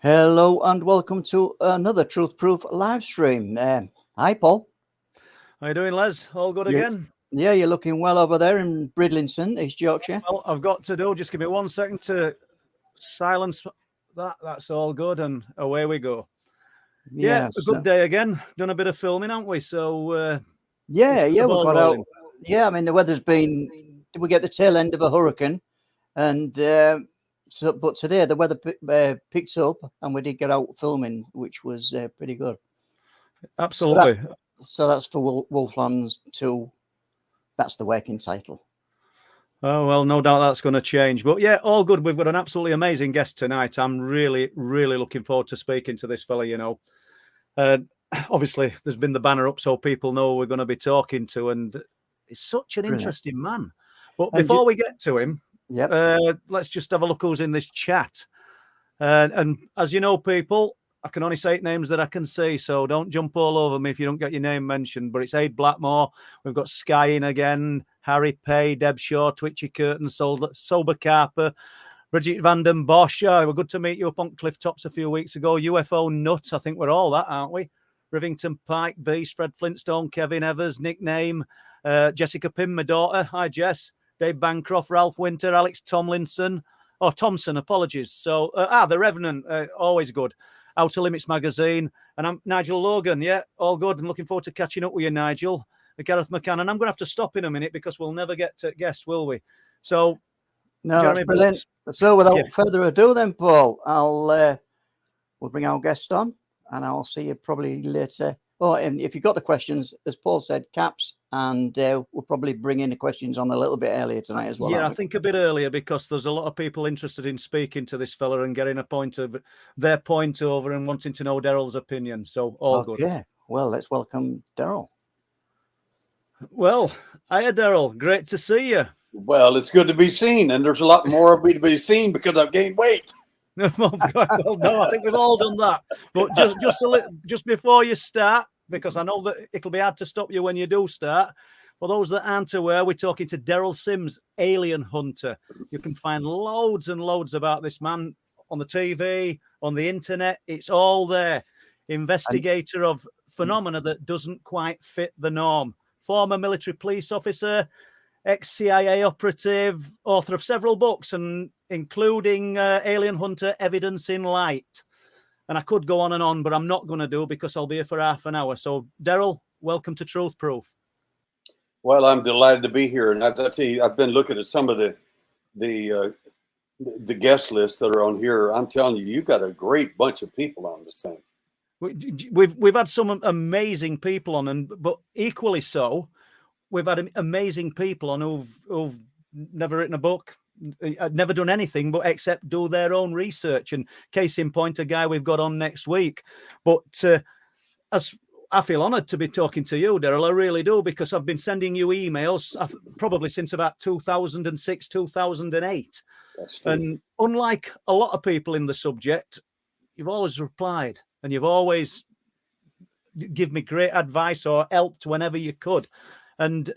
Hello and welcome to another Truth Proof live stream. Hi, Paul. How you doing, Les? All good You, again? yeah, you're looking well over there in Bridlington, East Yorkshire. Well, I've got to do. Just give me 1 second to silence that. That's all good, and away we go. Yeah, Yes. a good day again. Done a bit of filming, haven't we? So Yeah, the we ball got out. rolling. Yeah, I mean the weather's been. We get the tail end of a hurricane, and but today the weather picked up, and we did get out filming, which was pretty good. Absolutely. So that's for Wolflands 2. That's the working title. Oh, well, no doubt that's going to change. But yeah, all good. We've got an absolutely amazing guest tonight. I'm really, really looking forward to speaking to this fella, Obviously, there's been the banner up so people know we're going to be talking to, and he's such an Brilliant. Interesting man. But And before we get to him, Yep. let's just have a look who's in this chat. And as you know, people, I can only say names that I can see, so don't jump all over me if you don't get your name mentioned. But it's Abe Blackmore. We've got Sky in again, Harry Pay, Deb Shaw, Twitchy Curtin, Sober Carper, Bridget Van Den Bosch. We're good to meet you up on Cliff Tops a few weeks ago. UFO Nut, I think we're all that, aren't we? Rivington Pike, Beast, Fred Flintstone, Kevin Evers, Nickname, Jessica Pym, my daughter. Hi, Jess. Dave Bancroft, Ralph Winter, Alex Tomlinson. Oh, Thompson, apologies. So, The Revenant, always good. Outer Limits Magazine. And I'm Nigel Logan. Yeah, all good. And looking forward to catching up with you, Nigel. Gareth McCann. And I'm going to have to stop in a minute because we'll never get to guest, will we? So, No, Jeremy that's brilliant. Brooks. So without further ado then, Paul, we'll bring our guest on and I'll see you probably later. Oh, and if you've got the questions, as Paul said, caps, and we'll probably bring in the questions on a little bit earlier tonight as well. Yeah, I think a bit earlier because there's a lot of people interested in speaking to this fella and getting their point over and wanting to know Daryl's opinion. So all good. Okay, well, let's welcome Daryl. Well, hiya, Daryl. Great to see you. Well, it's good to be seen, and there's a lot more of me to be seen because I've gained weight. Well, no, I think we've all done that. But just before you start, because I know that it'll be hard to stop you when you do start. For those that aren't aware, we're talking to Derrel Sims, alien hunter. You can find loads and loads about this man on the TV, on the internet. It's all there. Investigator of phenomena that doesn't quite fit the norm. Former military police officer, ex-CIA operative, author of several books, and including Alien Hunter, Evidence in Light. And I could go on, but I'm not going to do because I'll be here for half an hour. So, Daryl, welcome to Truth Proof. Well, I'm delighted to be here, and I tell you, I've been looking at some of the guest lists that are on here. I'm telling you, you've got a great bunch of people on this thing. We've had some amazing people on, but equally so, we've had amazing people on who've never written a book, never done anything but except do their own research. And case in point, a guy we've got on next week. But as I feel honoured to be talking to you, Daryl. I really do, because I've been sending you emails probably since about 2006, 2008. That's true. And unlike a lot of people in the subject, you've always replied and you've always give me great advice or helped whenever you could. And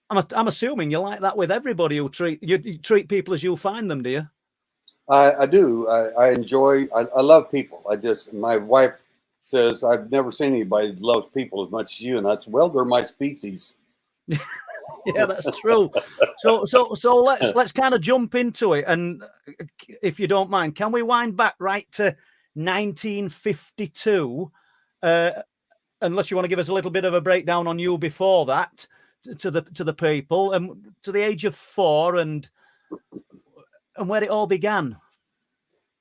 I'm assuming you're like that with everybody you treat people as you find them, do you? I do. I enjoy. I love people. My wife says I've never seen anybody that loves people as much as you, and I said, well, they're my species. Yeah, that's true. So let's kind of jump into it, and if you don't mind, can we wind back right to 1952? Unless you want to give us a little bit of a breakdown on you before that, to the people, and to the age of 4, and where it all began.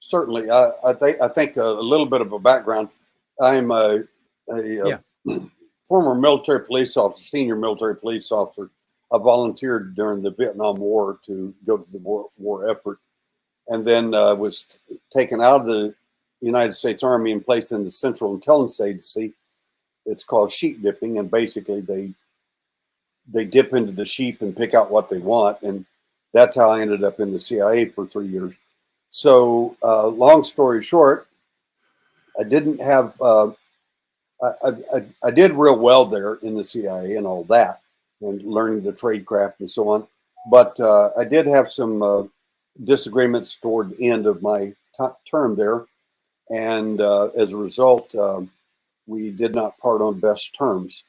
Certainly, I think a little bit of a background. I'm a former military police officer, senior military police officer. I volunteered during the Vietnam War to go to the war effort, and then was taken out of the United States Army and placed in the Central Intelligence Agency. It's called sheep dipping, and basically they dip into the sheep and pick out what they want, and that's how I ended up in the CIA for 3 years. So, long story short, I didn't have. I did real well there in the CIA and all that, and learning the trade craft and so on. But I did have some disagreements toward the end of my term there. And as a result, we did not part on best terms.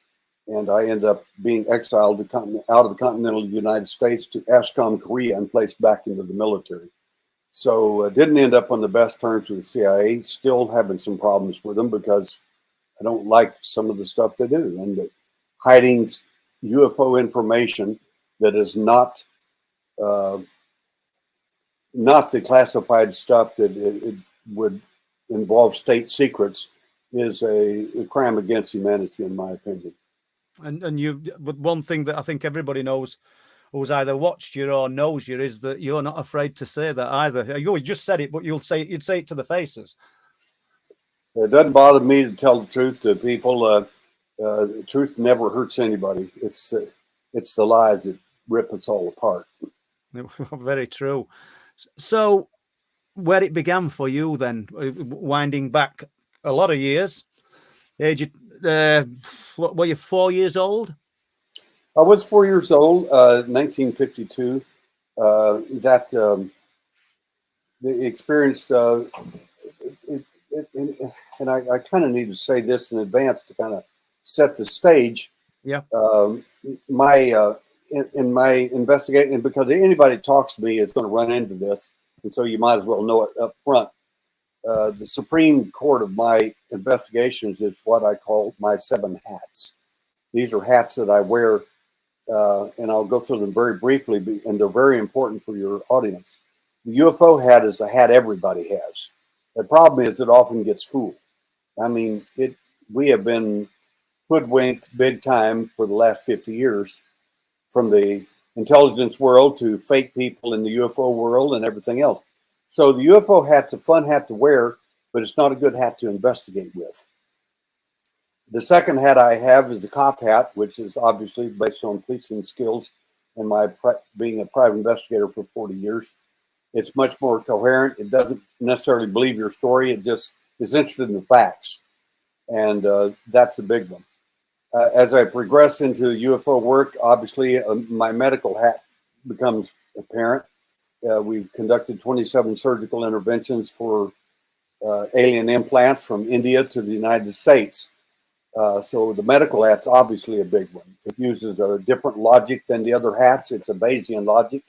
And I ended up being exiled out of the continental United States to Ashcom, Korea, and placed back into the military. So didn't end up on the best terms with the CIA. Still having some problems with them because I don't like some of the stuff they do. And hiding UFO information that is not the classified stuff that it would involve state secrets is a crime against humanity, in my opinion. But one thing that I think everybody knows who's either watched you or knows you is that you're not afraid to say that either. You just said it, but you'd say it to the faces. It doesn't bother me to tell the truth to people. The truth never hurts anybody. It's the lies that rip us all apart. Very true. So where it began for you then, winding back a lot of years, age, what were you, 4 years old? I was 4 years old, 1952. The experience, and I kind of need to say this in advance to kind of set the stage. Yeah. In my investigation, because anybody talks to me is going to run into this, and so you might as well know it up front. The Supreme Court of my investigations is what I call my 7 hats. These are hats that I wear, and I'll go through them very briefly, and they're very important for your audience. The UFO hat is a hat everybody has. The problem is it often gets fooled. I mean, we have been hoodwinked big time for the last 50 years, from the intelligence world to fake people in the UFO world and everything else. So the UFO hat's a fun hat to wear, but it's not a good hat to investigate with. The second hat I have is the cop hat, which is obviously based on policing skills and my being a private investigator for 40 years. It's much more coherent. It doesn't necessarily believe your story. It just is interested in the facts. And that's the big one. As I progress into UFO work, obviously my medical hat becomes apparent. We've conducted 27 surgical interventions for alien implants from India to the United States. So the medical hat's obviously a big one. It uses a different logic than the other hats. It's a Bayesian logic.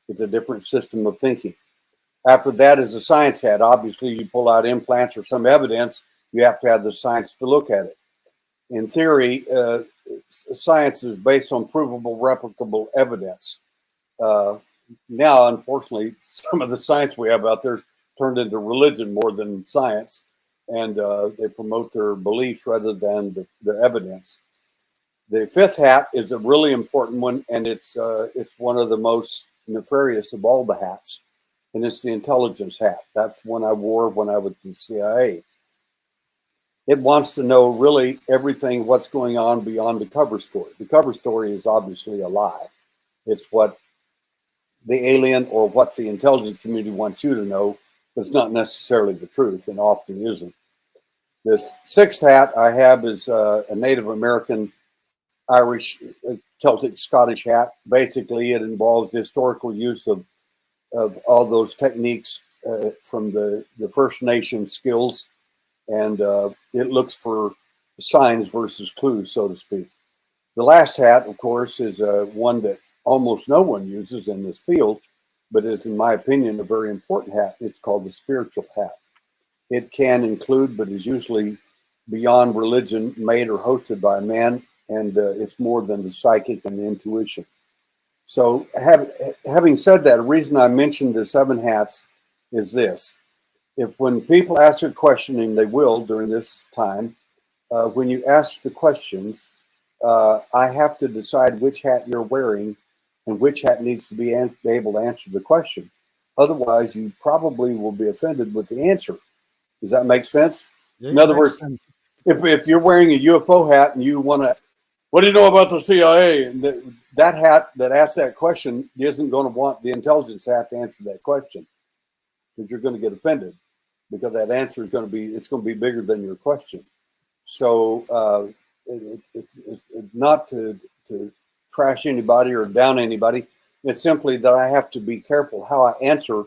It's a different system of thinking. After that is the science hat. Obviously, you pull out implants or some evidence, you have to have the science to look at it. In theory, science is based on provable, replicable evidence. Now, unfortunately, some of the science we have out there is turned into religion more than science, and they promote their beliefs rather than the evidence. The fifth hat is a really important one, and it's one of the most nefarious of all the hats, and it's the intelligence hat. That's one I wore when I was in the CIA. It wants to know really everything, what's going on beyond the cover story. The cover story is obviously a lie. It's what the alien or what the intelligence community wants you to know, but it's not necessarily the truth, and often isn't. This sixth hat I have is a Native American, Irish, Celtic, Scottish hat. Basically, it involves the historical use of all those techniques from the First Nation skills, and it looks for signs versus clues, so to speak. The last hat, of course, is one that almost no one uses in this field, but is, in my opinion, a very important hat. It's called the spiritual hat. It can include, but is usually beyond religion, made or hosted by man, and it's more than the psychic and the intuition. So having said that, the reason I mentioned the 7 hats is this. If when people ask a question, and they will during this time, when you ask the questions, I have to decide which hat you're wearing and which hat needs to be able to answer the question. Otherwise, you probably will be offended with the answer. Does that make sense? Yeah, in other words, if you're wearing a UFO hat and you want to, what do you know about the CIA? And that hat that asks that question isn't going to want the intelligence hat to answer that question, because you're going to get offended, because that answer is going to be bigger than your question. So it's not to trash anybody or down anybody. It's simply that I have to be careful how I answer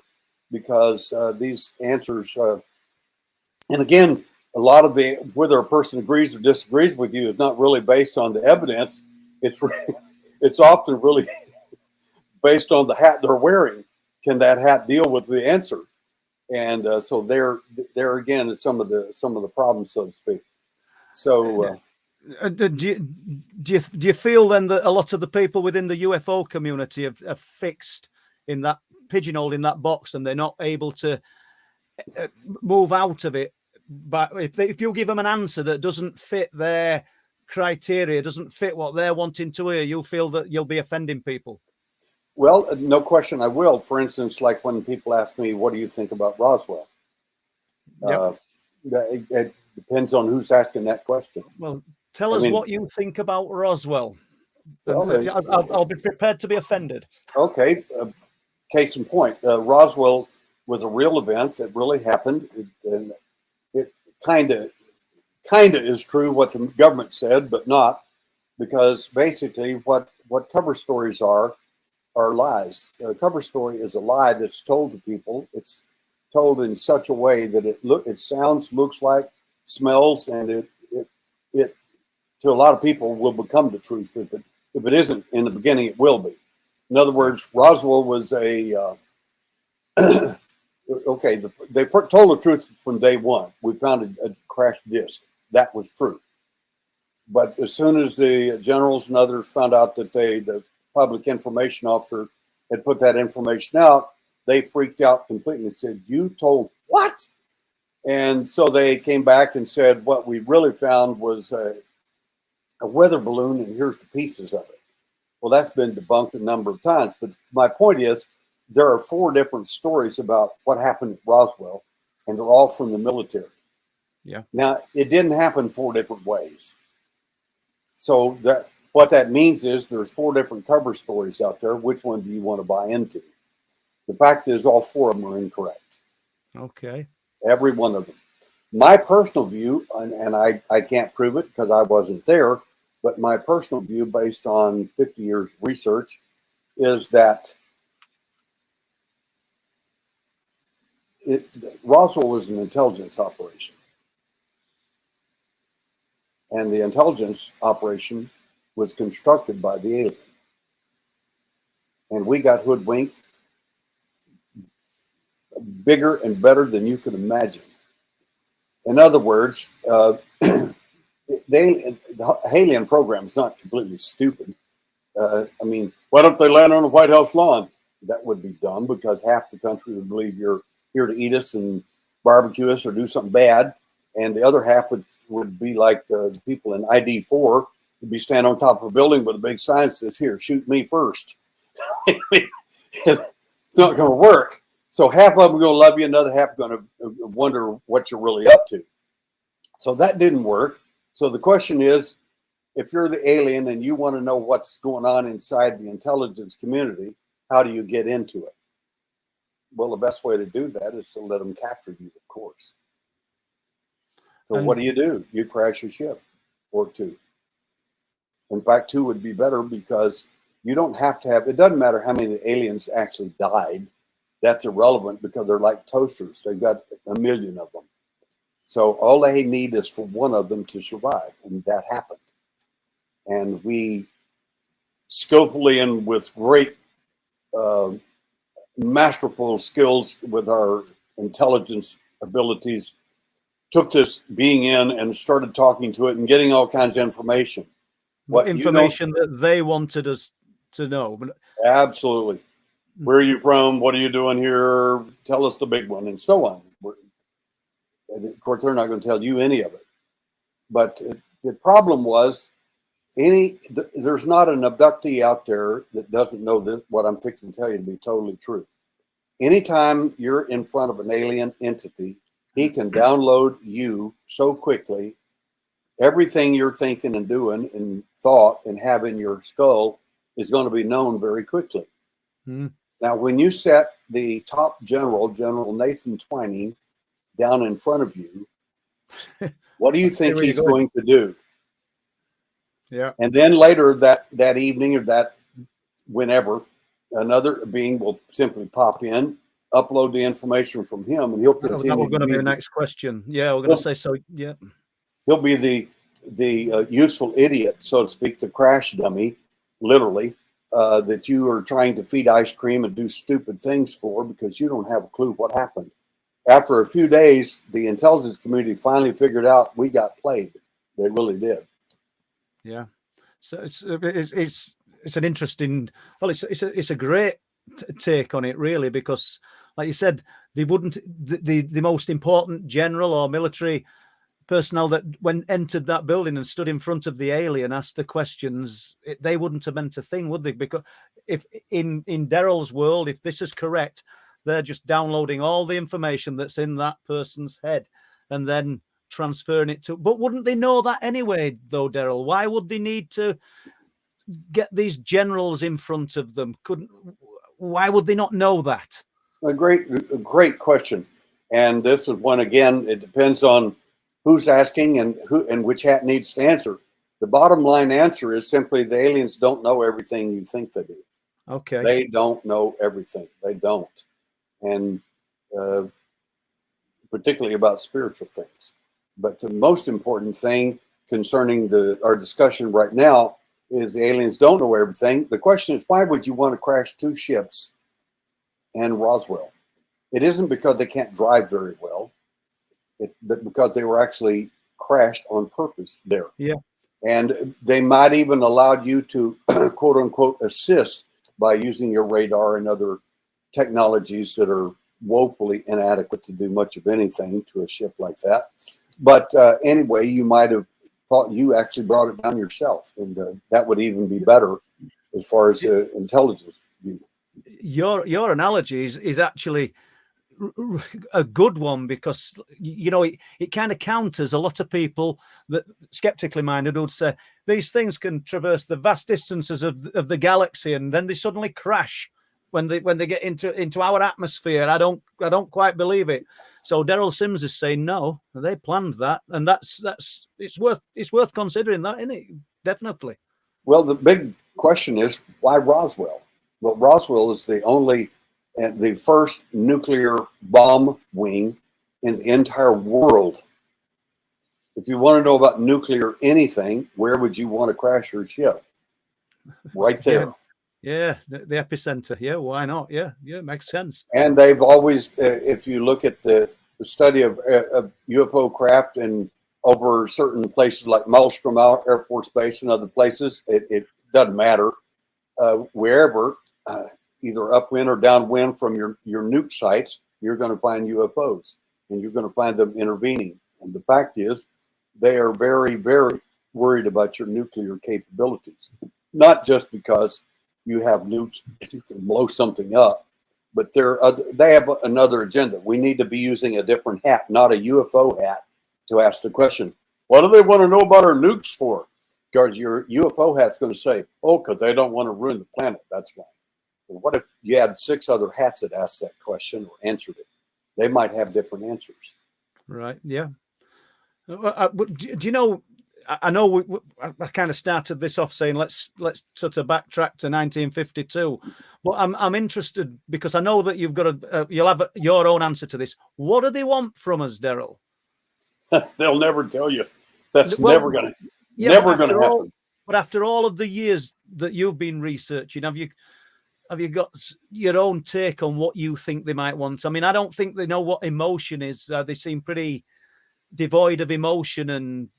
because these answers, and again, a lot of the whether a person agrees or disagrees with you is not really based on the evidence. It's often really based on the hat they're wearing. Can that hat deal with the answer? And so there again is some of the problems, so to speak. So. Do you feel then that a lot of the people within the UFO community are fixed in that pigeonhole in that box, and they're not able to move out of it? But if you give them an answer that doesn't fit their criteria, doesn't fit what they're wanting to hear, you feel that you'll be offending people? Well, no question I will. For instance, like when people ask me, what do you think about Roswell? Yep. It depends on who's asking that question. Well, tell us what you think about Roswell. Well, I'll be prepared to be offended. Okay. Case in point, Roswell was a real event that really happened. It kind of is true what the government said, but not, because basically what cover stories are lies. A cover story is a lie that's told to people. It's told in such a way that it sounds, looks like, smells, and it to a lot of people will become the truth. If it isn't in the beginning, it will be. In other words, Roswell was a okay. They told the truth from day one. We found a crashed disc. That was true. But as soon as the generals and others found out that the public information officer had put that information out, they freaked out completely and said, "You told what?" And so they came back and said, "What we really found was a weather balloon, and here's the pieces of it." Well, that's been debunked a number of times. But my point is, there are 4 different stories about what happened at Roswell, and they're all from the military. Yeah. Now, it didn't happen 4 different ways. So what that means is there's 4 different cover stories out there. Which one do you want to buy into? The fact is, all 4 of them are incorrect. Okay. Every one of them. My personal view, and I can't prove it because I wasn't there, but my personal view based on 50 years of research is that Roswell was an intelligence operation. And the intelligence operation was constructed by the alien. And we got hoodwinked bigger and better than you could imagine. In other words, the alien program is not completely stupid. I mean, why don't they land on the White House lawn? That would be dumb, because half the country would believe you're here to eat us and barbecue us or do something bad. And the other half would be like the people in ID4 would be standing on top of a building with a big sign that says, "Here, shoot me first." It's not going to work. So half of them are going to love you, another half are going to wonder what you're really up to. So that didn't work. So the question is, if you're the alien and you want to know what's going on inside the intelligence community, how do you get into it? Well, the best way to do that is to let them capture you, of course. So what do? You crash your ship, or 2. In fact, 2 would be better, because you don't have to have, it doesn't matter how many aliens actually died. That's irrelevant, because they're like toasters. They've got a million of them. So all they need is for one of them to survive. And that happened. And we skillfully and with great masterful skills with our intelligence abilities took this being in and started talking to it and getting all kinds of information. What information that they wanted us to know. Absolutely. Where are you from? What are you doing here? Tell us the big one, and so on. And of course, they're not going to tell you any of it. But the problem was, there's not an abductee out there that doesn't know that what I'm fixing to tell you to be totally true. Anytime you're in front of an alien entity, he can download you so quickly. Everything you're thinking and doing and thought and have in your skull is going to be known very quickly. Now, when you set the top general, General Nathan Twining, down in front of you, what do you think he's going to do? Yeah. And then later that evening, or that whenever, another being will simply pop in upload the information from him, and he'll continue. That was going to be the next question. Yeah, we're going to say so. Yeah, he'll be the useful idiot, so to speak, the crash dummy, literally, that you are trying to feed ice cream and do stupid things for because you don't have a clue what happened. After a few days, the intelligence community finally figured out we got played. They really did. Yeah. So it's an interesting. Well, it's a great take on it, really, because, like you said, they wouldn't the most important general or military personnel that when entered that building and stood in front of the alien asked the questions, they wouldn't have meant a thing, would they? Because if in Derrel's world, if this is correct, they're just downloading all the information that's in that person's head and then transferring it to. But wouldn't they know that anyway, though, Derrel? Why would they need to get these generals in front of them? Why would they not know that? A great question. And this is one, again, it depends on who's asking and which hat needs to answer. The bottom line answer is simply the aliens don't know everything you think they do. Okay. They don't know everything. They don't. And particularly about spiritual things. But the most important thing concerning our discussion right now is the aliens don't know everything. The question is, why would you want to crash 2 ships in Roswell? It isn't because they can't drive very well. It's because they were actually crashed on purpose there. Yeah. And they might even allowed you to, quote unquote, assist by using your radar and other technologies that are woefully inadequate to do much of anything to a ship like that. But anyway, you might have thought you actually brought it down yourself, and that would even be better as far as intelligence view. Your analogy is actually a good one, because it kind of counters a lot of people that skeptically minded would say these things can traverse the vast distances of the galaxy and then they suddenly crash when they get into our atmosphere. I don't quite believe it. So Derrel Sims is saying no, they planned that, and it's worth considering that, isn't it? Definitely. Well, the big question is, why Roswell? Well, Roswell is the first nuclear bomb wing in the entire world. If you want to know about nuclear anything, where would you want to crash your ship? Right there. Yeah, the epicenter. Yeah, why not? Yeah, makes sense. And they've always, if you look at the study of UFO craft and over certain places like Maelstrom Air Force Base and other places, it doesn't matter. Wherever, either upwind or downwind from your nuke sites, you're going to find UFOs, and you're going to find them intervening. And the fact is, they are very, very worried about your nuclear capabilities. Not just because you have nukes, you can blow something up, but they have another agenda. We need to be using a different hat, not a UFO hat, to ask the question, what do they want to know about our nukes for? Because your UFO hat's going to say, oh, because they don't want to ruin the planet. That's why. Well, what if you had 6 other hats that asked that question or answered it? They might have different answers. Right. Yeah. Do you know? I know I kind of started this off saying let's sort of backtrack to 1952, but I'm interested because I know that you'll have your own answer to this. What do they want from us, Derrel? They'll never tell you. That's never going to happen. But after all of the years that you've been researching, have you got your own take on what you think they might want? I mean, I don't think they know what emotion is. They seem pretty devoid of emotion and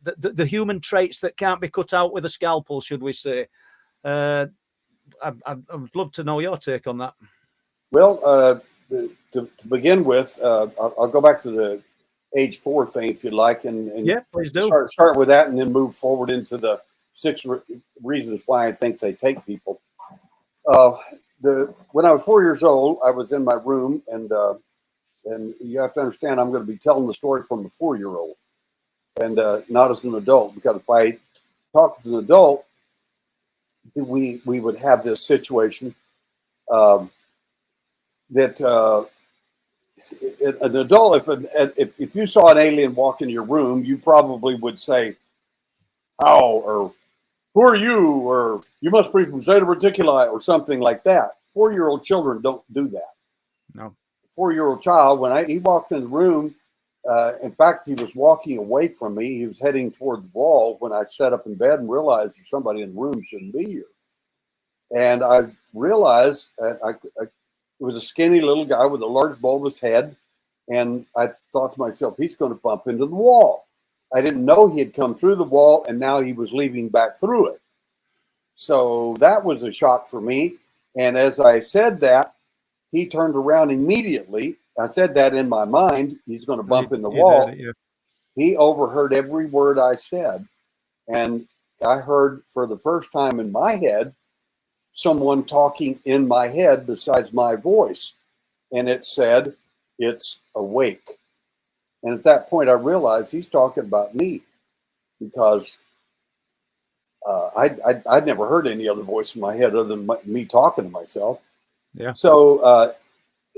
the human traits that can't be cut out with a scalpel, should we say. I would love to know your take on that. Well, to begin with, I'll go back to the age 4 thing, if you'd like, and yeah, please do. Start with that and then move forward into the 6 reasons why I think they take people. When I was 4 years old, I was in my room, and you have to understand, I'm going to be telling the story from a 4-year-old. And not as an adult, because if I talk as an adult, we would have this situation that an adult, if you saw an alien walk in your room, you probably would say, "How?" or "Who are you?" or "You must be from Zeta Reticuli," or something like that. 4-year-old children don't do that. No. 4-year-old child, when he walked in the room, in fact, he was walking away from me. He was heading toward the wall when I sat up in bed and realized there's somebody in the room who shouldn't be here. And I realized that it was a skinny little guy with a large bulbous head. And I thought to myself, he's going to bump into the wall. I didn't know he had come through the wall and now he was leaving back through it. So that was a shock for me. And as I said that, he turned around immediately. I said that in my mind, he's going to bump in the wall. He overheard every word I said. And I heard for the first time in my head, someone talking in my head besides my voice. And it said, "It's awake." And at that point, I realized he's talking about me, because I'd never heard any other voice in my head other than me talking to myself. Yeah. So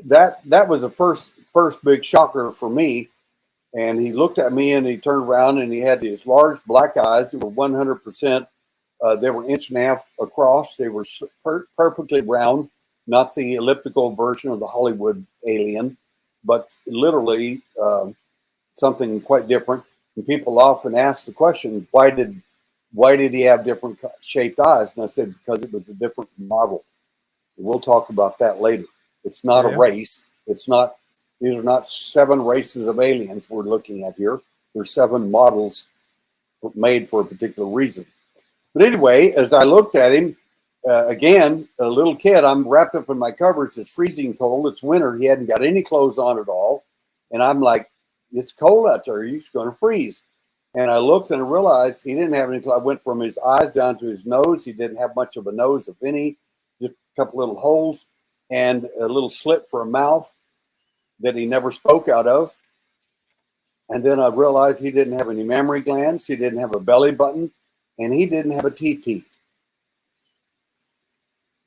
that was the first big shocker for me. And he looked at me and he turned around and he had these large black eyes that were 100%. They were 1.5 inches across. They were perfectly round, not the elliptical version of the Hollywood alien, but literally something quite different. And people often ask the question, why did he have different shaped eyes? And I said, because it was a different model. And we'll talk about that later. It's not a race. It's not. These are not 7 races of aliens we're looking at here. There's 7 models made for a particular reason. But anyway, as I looked at him, again, a little kid, I'm wrapped up in my covers. It's freezing cold. It's winter. He hadn't got any clothes on at all. And I'm like, it's cold out there. He's going to freeze. And I looked and I realized he didn't have any clothes. I went from his eyes down to his nose. He didn't have much of a nose, if any, just a couple little holes and a little slit for a mouth that he never spoke out of. And then I realized he didn't have any mammary glands. He didn't have a belly button. And he didn't have a TT.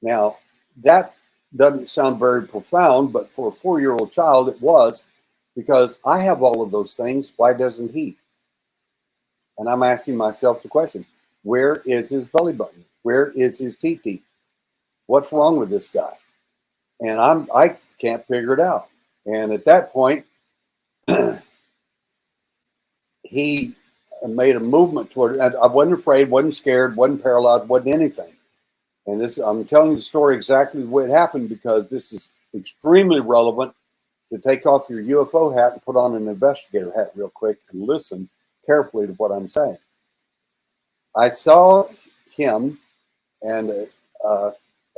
Now, that doesn't sound very profound, but for a 4-year-old child, it was, because I have all of those things. Why doesn't he? And I'm asking myself the question, where is his belly button? Where is his TT? What's wrong with this guy? And I can't figure it out. And at that point, he made a movement toward it. I wasn't afraid, wasn't scared, wasn't paralyzed, wasn't anything. And this, I'm telling you the story exactly the way it happened, because this is extremely relevant to take off your UFO hat and put on an investigator hat real quick and listen carefully to what I'm saying. I saw him, and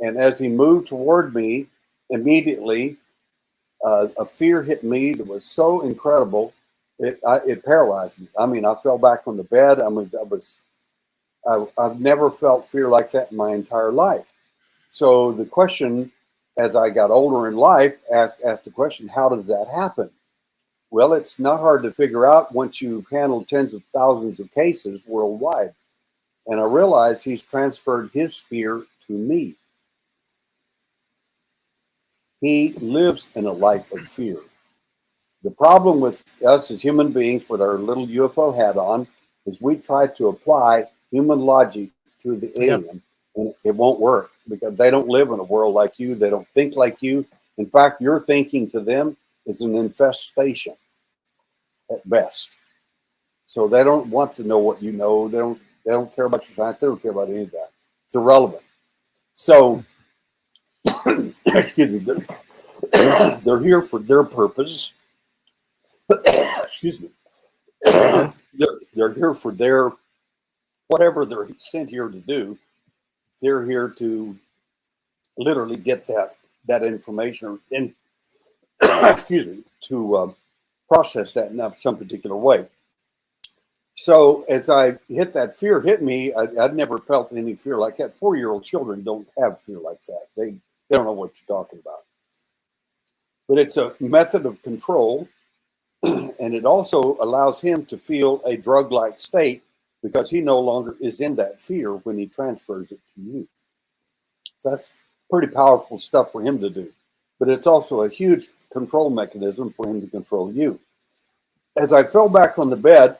as he moved toward me, immediately a fear hit me that was so incredible, it paralyzed me. I mean, I fell back on the bed. I mean, I've never felt fear like that in my entire life. So the question, as I got older in life, asked the question, how does that happen? Well, it's not hard to figure out once you've handled tens of thousands of cases worldwide. And I realized he's transferred his fear to me. He lives in a life of fear. The problem with us as human beings with our little UFO hat on is we try to apply human logic to the alien, and it won't work, because they don't live in a world like you. They don't think like you. In fact, your thinking to them is an infestation at best. So they don't want to know what you know. They don't care about your science. They don't care about any of that. It's irrelevant. So, excuse me, they're here for their purpose. Excuse me. They're here for their, whatever they're sent here to do. They're here to literally get that information, and excuse me, to process that in some particular way. So as I that fear hit me, I'd never felt any fear like that. 4-year-old children don't have fear like that. They don't know what you're talking about. But it's a method of control, and it also allows him to feel a drug-like state, because he no longer is in that fear when he transfers it to you. So that's pretty powerful stuff for him to do. But it's also a huge control mechanism for him to control you. As I fell back on the bed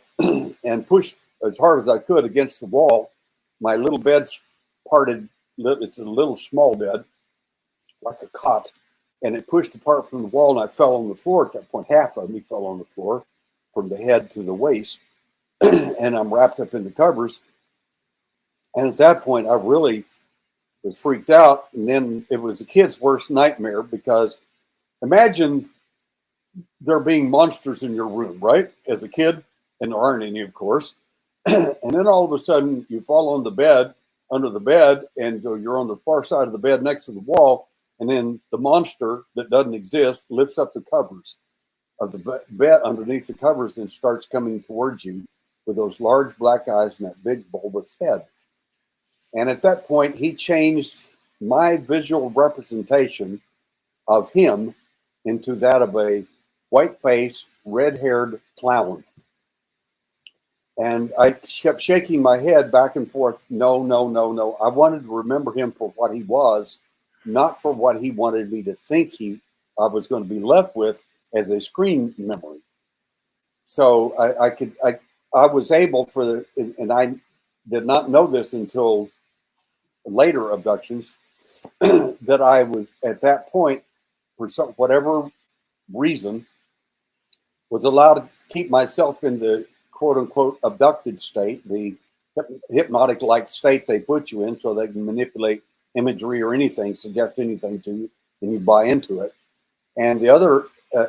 and pushed as hard as I could against the wall, my little bed's parted. It's a little small bed, like a cot. and it pushed apart from the wall, and I fell on the floor. At that point, half of me fell on the floor from the head to the waist, and I'm wrapped up in the covers. And at that point, I really was freaked out. And then it was a kid's worst nightmare, because imagine there being monsters in your room, right? As a kid, and there aren't any, of course. And then all of a sudden you fall on the bed, under the bed, and you're on the far side of the bed next to the wall. And then the monster that doesn't exist lifts up the covers of the bed underneath the covers and starts coming towards you with those large black eyes and that big bulbous head. And at that point, he changed my visual representation of him into that of a white-faced, red-haired clown. And I kept shaking my head back and forth. No, no, no, no. I wanted to remember him for what he was, not for what he wanted me to think I was going to be left with as a screen memory. So I was able and I did not know this until later abductions, that I was at that point, for whatever reason, was allowed to keep myself in the quote unquote abducted state, the hypnotic like state they put you in so they can manipulate imagery or anything, suggest anything to you, and you buy into it. And the other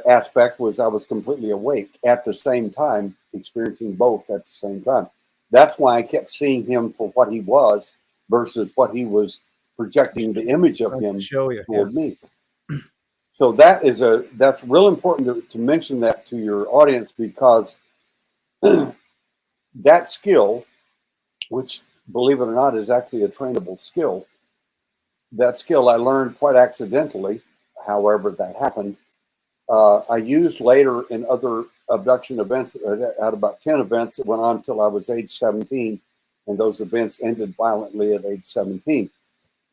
aspect was I was completely awake at the same time, experiencing both at the same time. That's why I kept seeing him for what he was versus what he was projecting the image of him toward me. So that's real important to mention that to your audience, because that skill, which, believe it or not, is actually a trainable skill, that skill I learned quite accidentally, however that happened. I used later in other abduction events. I had about 10 events that went on until I was age 17, and those events ended violently at age 17.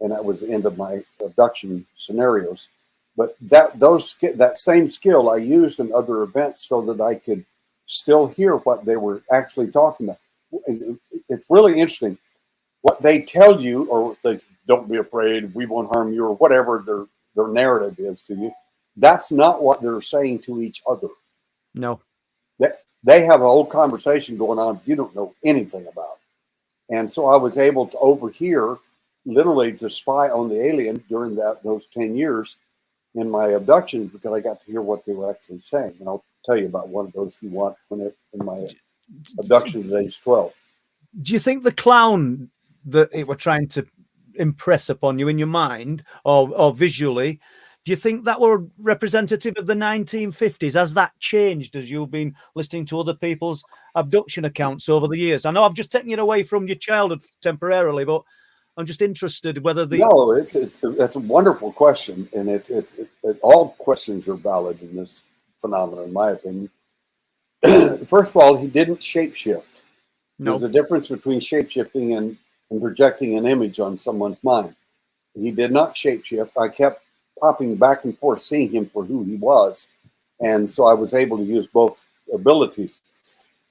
And that was the end of my abduction scenarios. But that same skill I used in other events so that I could still hear what they were actually talking about. It's really interesting. What they tell you, or they don't be afraid, we won't harm you, or whatever their narrative is to you, that's not what they're saying to each other. No. They have a whole conversation going on you don't know anything about. And so I was able to overhear, literally to spy on the alien during those 10 years in my abductions, because I got to hear what they were actually saying. And I'll tell you about one of those if you want in my abduction at age 12. Do you think the clown that it were trying to impress upon you in your mind or visually, do you think that were representative of the 1950s? Has that changed as you've been listening to other people's abduction accounts over the years? I know I've just taken it away from your childhood temporarily, but I'm just interested whether No, that's a wonderful question, and all questions are valid in this phenomenon, in my opinion. First of all, he didn't shapeshift. No. There's a difference between shapeshifting and projecting an image on someone's mind. He did not shapeshift. I kept popping back and forth, seeing him for who he was, and so I was able to use both abilities.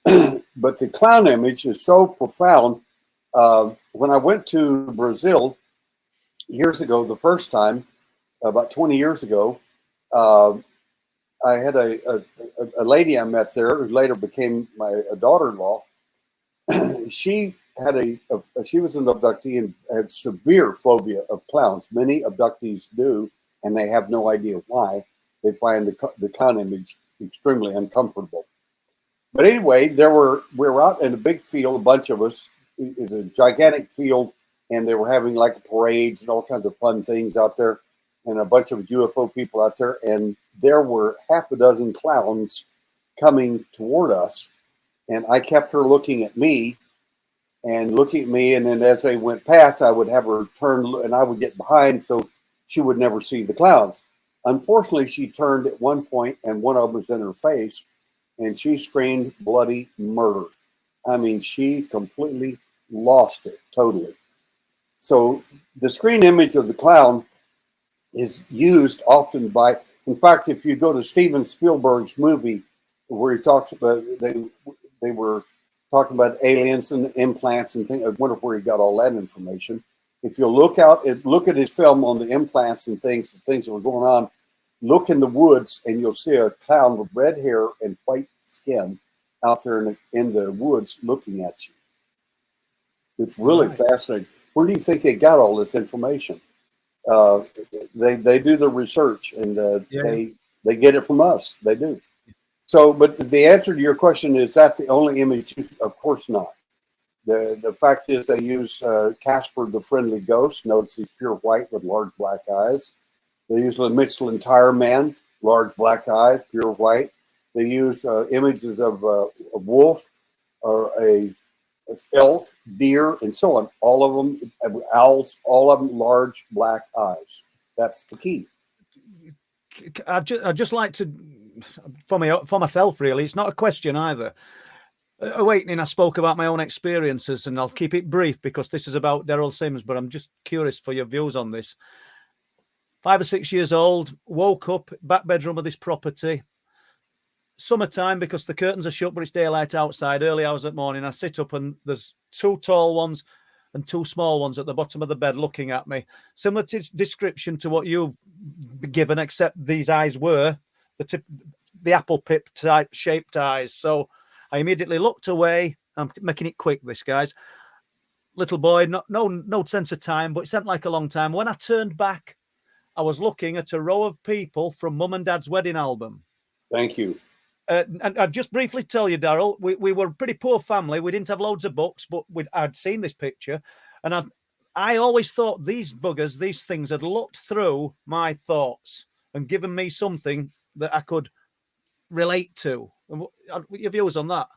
But the clown image is so profound. When I went to Brazil years ago, the first time, about 20 years ago, I had a lady I met there who later became my daughter-in-law. She was an abductee and had severe phobia of clowns. Many abductees do, and they have no idea why. They find the clown image extremely uncomfortable. But anyway, we were out in a big field, a bunch of us. It's a gigantic field, and they were having like parades and all kinds of fun things out there, and a bunch of UFO people out there. And there were half a dozen clowns coming toward us, and I kept her looking at me, and then as they went past, I would have her turn, and I would get behind so she would never see the clowns. Unfortunately, she turned at one point, and one of them was in her face, and she screamed bloody murder. I mean, she completely lost it totally. So the screen image of the clown is used often in fact, if you go to Steven Spielberg's movie where he talks about, they were talking about aliens and implants and things. I wonder where he got all that information. If you look at his film on the implants and things that were going on, look in the woods and you'll see a clown with red hair and white skin out there in the woods looking at you. It's really fascinating. Where do you think they got all this information? They do the research, and they get it from us. They do. So, but the answer to your question is that the only image? Of course not. The fact is they use Casper the Friendly Ghost. Notice he's pure white with large black eyes. They use the Michelin Tire Man, large black eyes, pure white. They use images of a wolf or a elk, deer, and so on. All of them, owls, all of them large black eyes. That's the key. I'd just like to, for myself, really, it's not a question either. Awakening, I spoke about my own experiences, and I'll keep it brief because this is about Derrel Sims, but I'm just curious for your views on this. 5 or 6 years old, woke up, back bedroom of this property. Summertime because the curtains are shut, but it's daylight outside, early hours at morning. I sit up and there's 2 tall ones and 2 small ones at the bottom of the bed looking at me. Similar to description to what you've given, except these eyes were the apple pip type shaped eyes. So I immediately looked away. I'm making it quick, this, guys. Little boy, no sense of time, but it seemed like a long time. When I turned back, I was looking at a row of people from Mum and Dad's wedding album. Thank you. And I'll just briefly tell you, Daryl, we were a pretty poor family. We didn't have loads of books, but I'd seen this picture. And I always thought these buggers, these things had looked through my thoughts and given me something that I could relate to. What your views on that?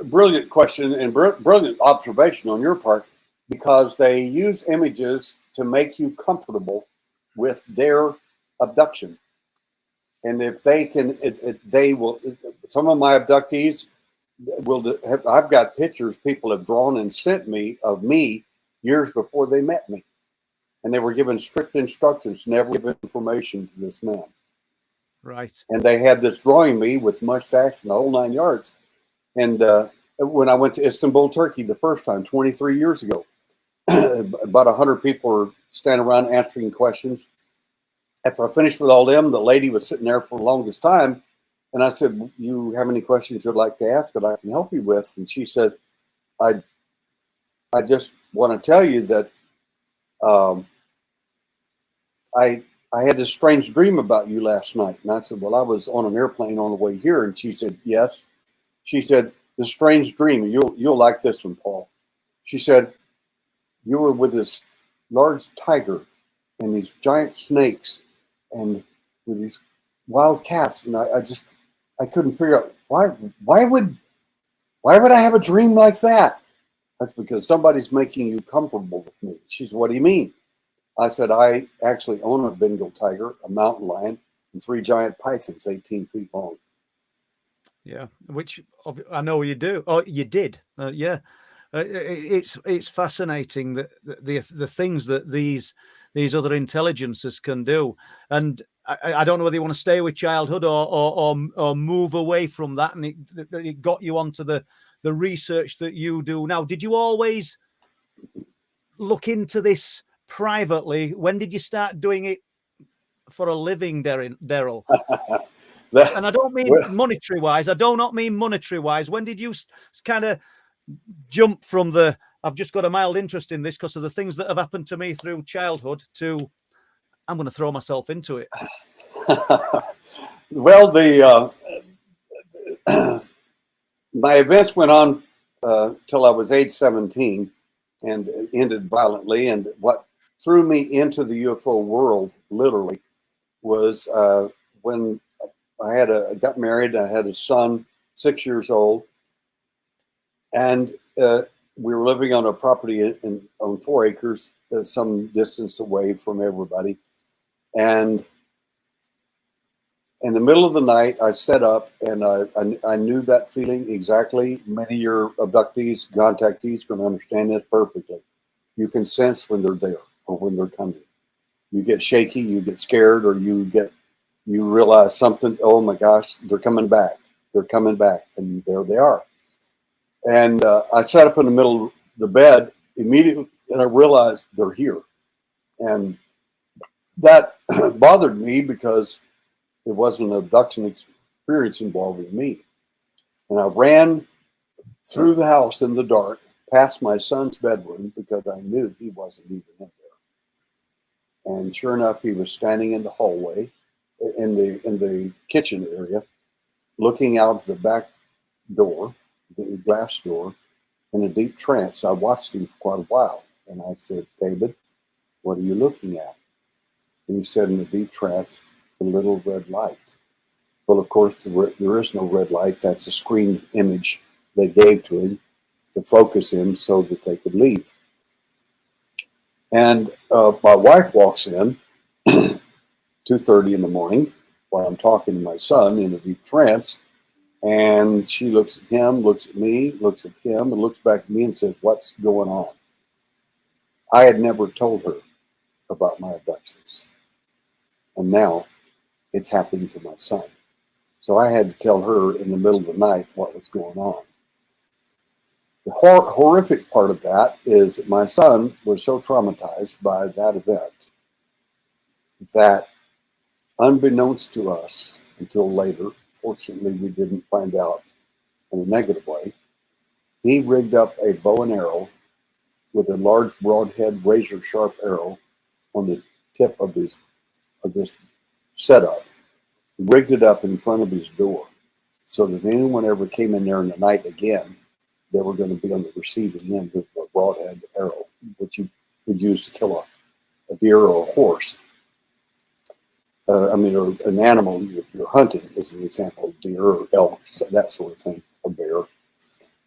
Brilliant question and brilliant observation on your part, because they use images to make you comfortable with their abduction. And if they can, they will. Some of my abductees will. I've got pictures people have drawn and sent me of me years before they met me, and they were given strict instructions never give information to this man. Right. And they had this drawing me with mustache and the whole 9 yards. And when I went to Istanbul, Turkey, the first time, 23 years ago, about 100 people were standing around answering questions. After I finished with all them, the lady was sitting there for the longest time. And I said, you have any questions you'd like to ask that I can help you with? And she said, I just want to tell you that I had this strange dream about you last night. And I said, well, I was on an airplane on the way here. And she said, yes. She said, the strange dream, you'll like this one, Paul. She said, you were with this large tiger and these giant snakes and with these wild cats. And I couldn't figure out why would I have a dream like that? That's because somebody's making you comfortable with me. She said, what do you mean? I said, I actually own a Bengal tiger, a mountain lion, and 3 giant pythons, 18 feet long. Yeah, which I know you do. Oh, you did. Yeah, it's fascinating that the things that these other intelligences can do. And I don't know whether you want to stay with childhood or move away from that. And it got you onto the research that you do now. Did you always look into this privately? When did you start doing it for a living, Daryl? And I don't mean monetary wise. I do not mean monetary wise. When did you kind of jump from I've just got a mild interest in this because of the things that have happened to me through childhood to I'm going to throw myself into it? Well, my events went on till I was age 17 and ended violently. And what threw me into the UFO world, literally, was when I got married. I had a son, 6 years old, and we were living on a property on 4 acres, some distance away from everybody. And in the middle of the night, I set up, and I knew that feeling exactly. Many of your abductees, contactees can understand it perfectly. You can sense when they're there or when they're coming. You get shaky, you get scared, or you realize something. Oh my gosh, they're coming back. They're coming back, and there they are. And I sat up in the middle of the bed immediately, and I realized they're here. And that bothered me because it wasn't an abduction experience involving me. And I ran through the house in the dark, past my son's bedroom, because I knew he wasn't even in there. And sure enough, he was standing in the hallway, in the kitchen area, looking out the back door, the glass door, in a deep trance. I watched him for quite a while, and I said, "David, what are you looking at?" And he said, in a deep trance, "a little red light." Well, of course, there is no red light. That's a screen image they gave to him to focus him so that they could leave. And my wife walks in 2:30 in the morning while I'm talking to my son in a deep trance. And she looks at him, looks at me, looks at him, and looks back at me and says, "What's going on?" I had never told her about my abductions. And now it's happening to my son. So I had to tell her in the middle of the night what was going on. The horrific part of that is that my son was so traumatized by that event that, unbeknownst to us until later, fortunately we didn't find out in a negative way, he rigged up a bow and arrow with a large broadhead razor sharp arrow on the tip of this setup. He rigged it up in front of his door so that if anyone ever came in there in the night again, they were going to be on the receiving end of a broadhead arrow, which you would use to kill a deer or a horse. Or an animal you're hunting, as an example, deer or elk, that sort of thing, a bear.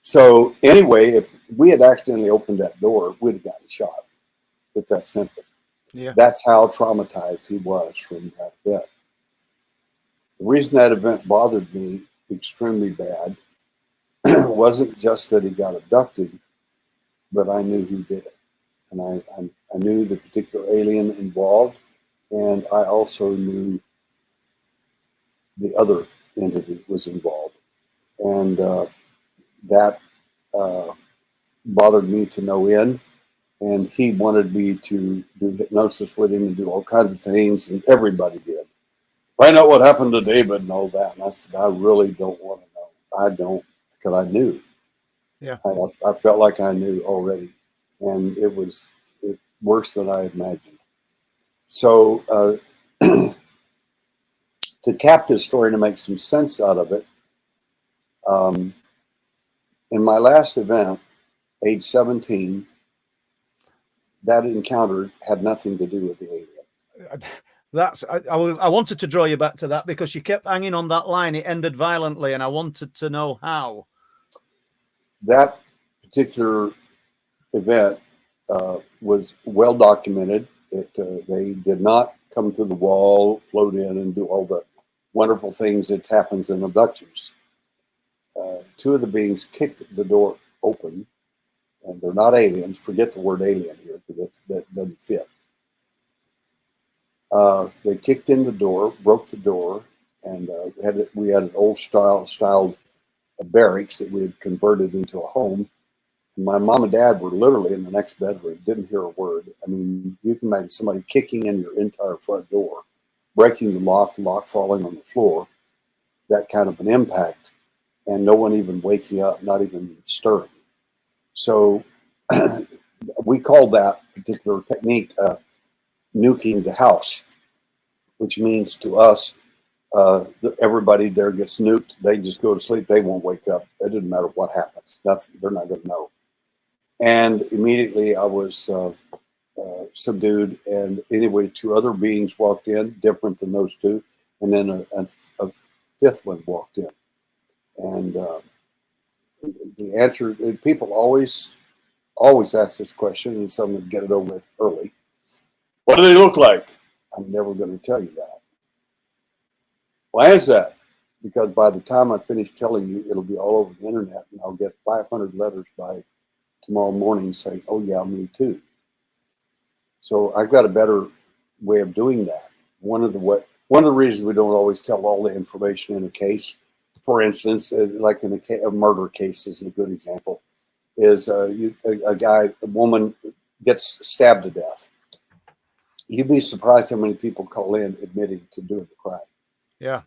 So anyway, if we had accidentally opened that door, we'd have gotten shot. It's that simple. Yeah. That's how traumatized he was from that event. The reason that event bothered me extremely bad wasn't just that he got abducted, but I knew who did it. And I knew the particular alien involved, and I also knew the other entity was involved. And that bothered me to no end. And he wanted me to do hypnosis with him and do all kinds of things, and everybody did. Find out what happened to David and all that. And I said, I really don't want to know. I don't, because I knew. Yeah. I felt like I knew already. And it was worse than I imagined. So to cap this story, to make some sense out of it, in my last event, age 17, that encounter had nothing to do with the alien. I wanted to draw you back to that because you kept hanging on that line. It ended violently, and I wanted to know how. That particular event was well documented. They did not come to the wall, float in, and do all the wonderful things that happens in abductions. Two of the beings kicked the door open, and they're not aliens. Forget the word alien here, because that doesn't fit. They kicked in the door, broke the door, and we had an old styled barracks that we had converted into a home. And my mom and dad were literally in the next bedroom, didn't hear a word. I mean, you can imagine somebody kicking in your entire front door, breaking the lock falling on the floor, that kind of an impact, and no one even waking up, not even stirring. So we called that particular technique nuking the house, which means to us, everybody there gets nuked. They just go to sleep. They won't wake up. It doesn't matter what happens. Nothing, they're not going to know. And immediately I was subdued. And anyway, two other beings walked in, different than those two. And then a fifth one walked in. And the answer, people always ask this question, and some would get it over with early. What do they look like? I'm never going to tell you that. Why is that? Because by the time I finish telling you, it'll be all over the internet, and I'll get 500 letters by tomorrow morning saying, "Oh yeah, me too." So I've got a better way of doing that. One of the reasons we don't always tell all the information in a case, for instance, like in a murder case is a good example, is a woman gets stabbed to death. you'd be surprised how many people call in admitting to doing the crime. Yeah.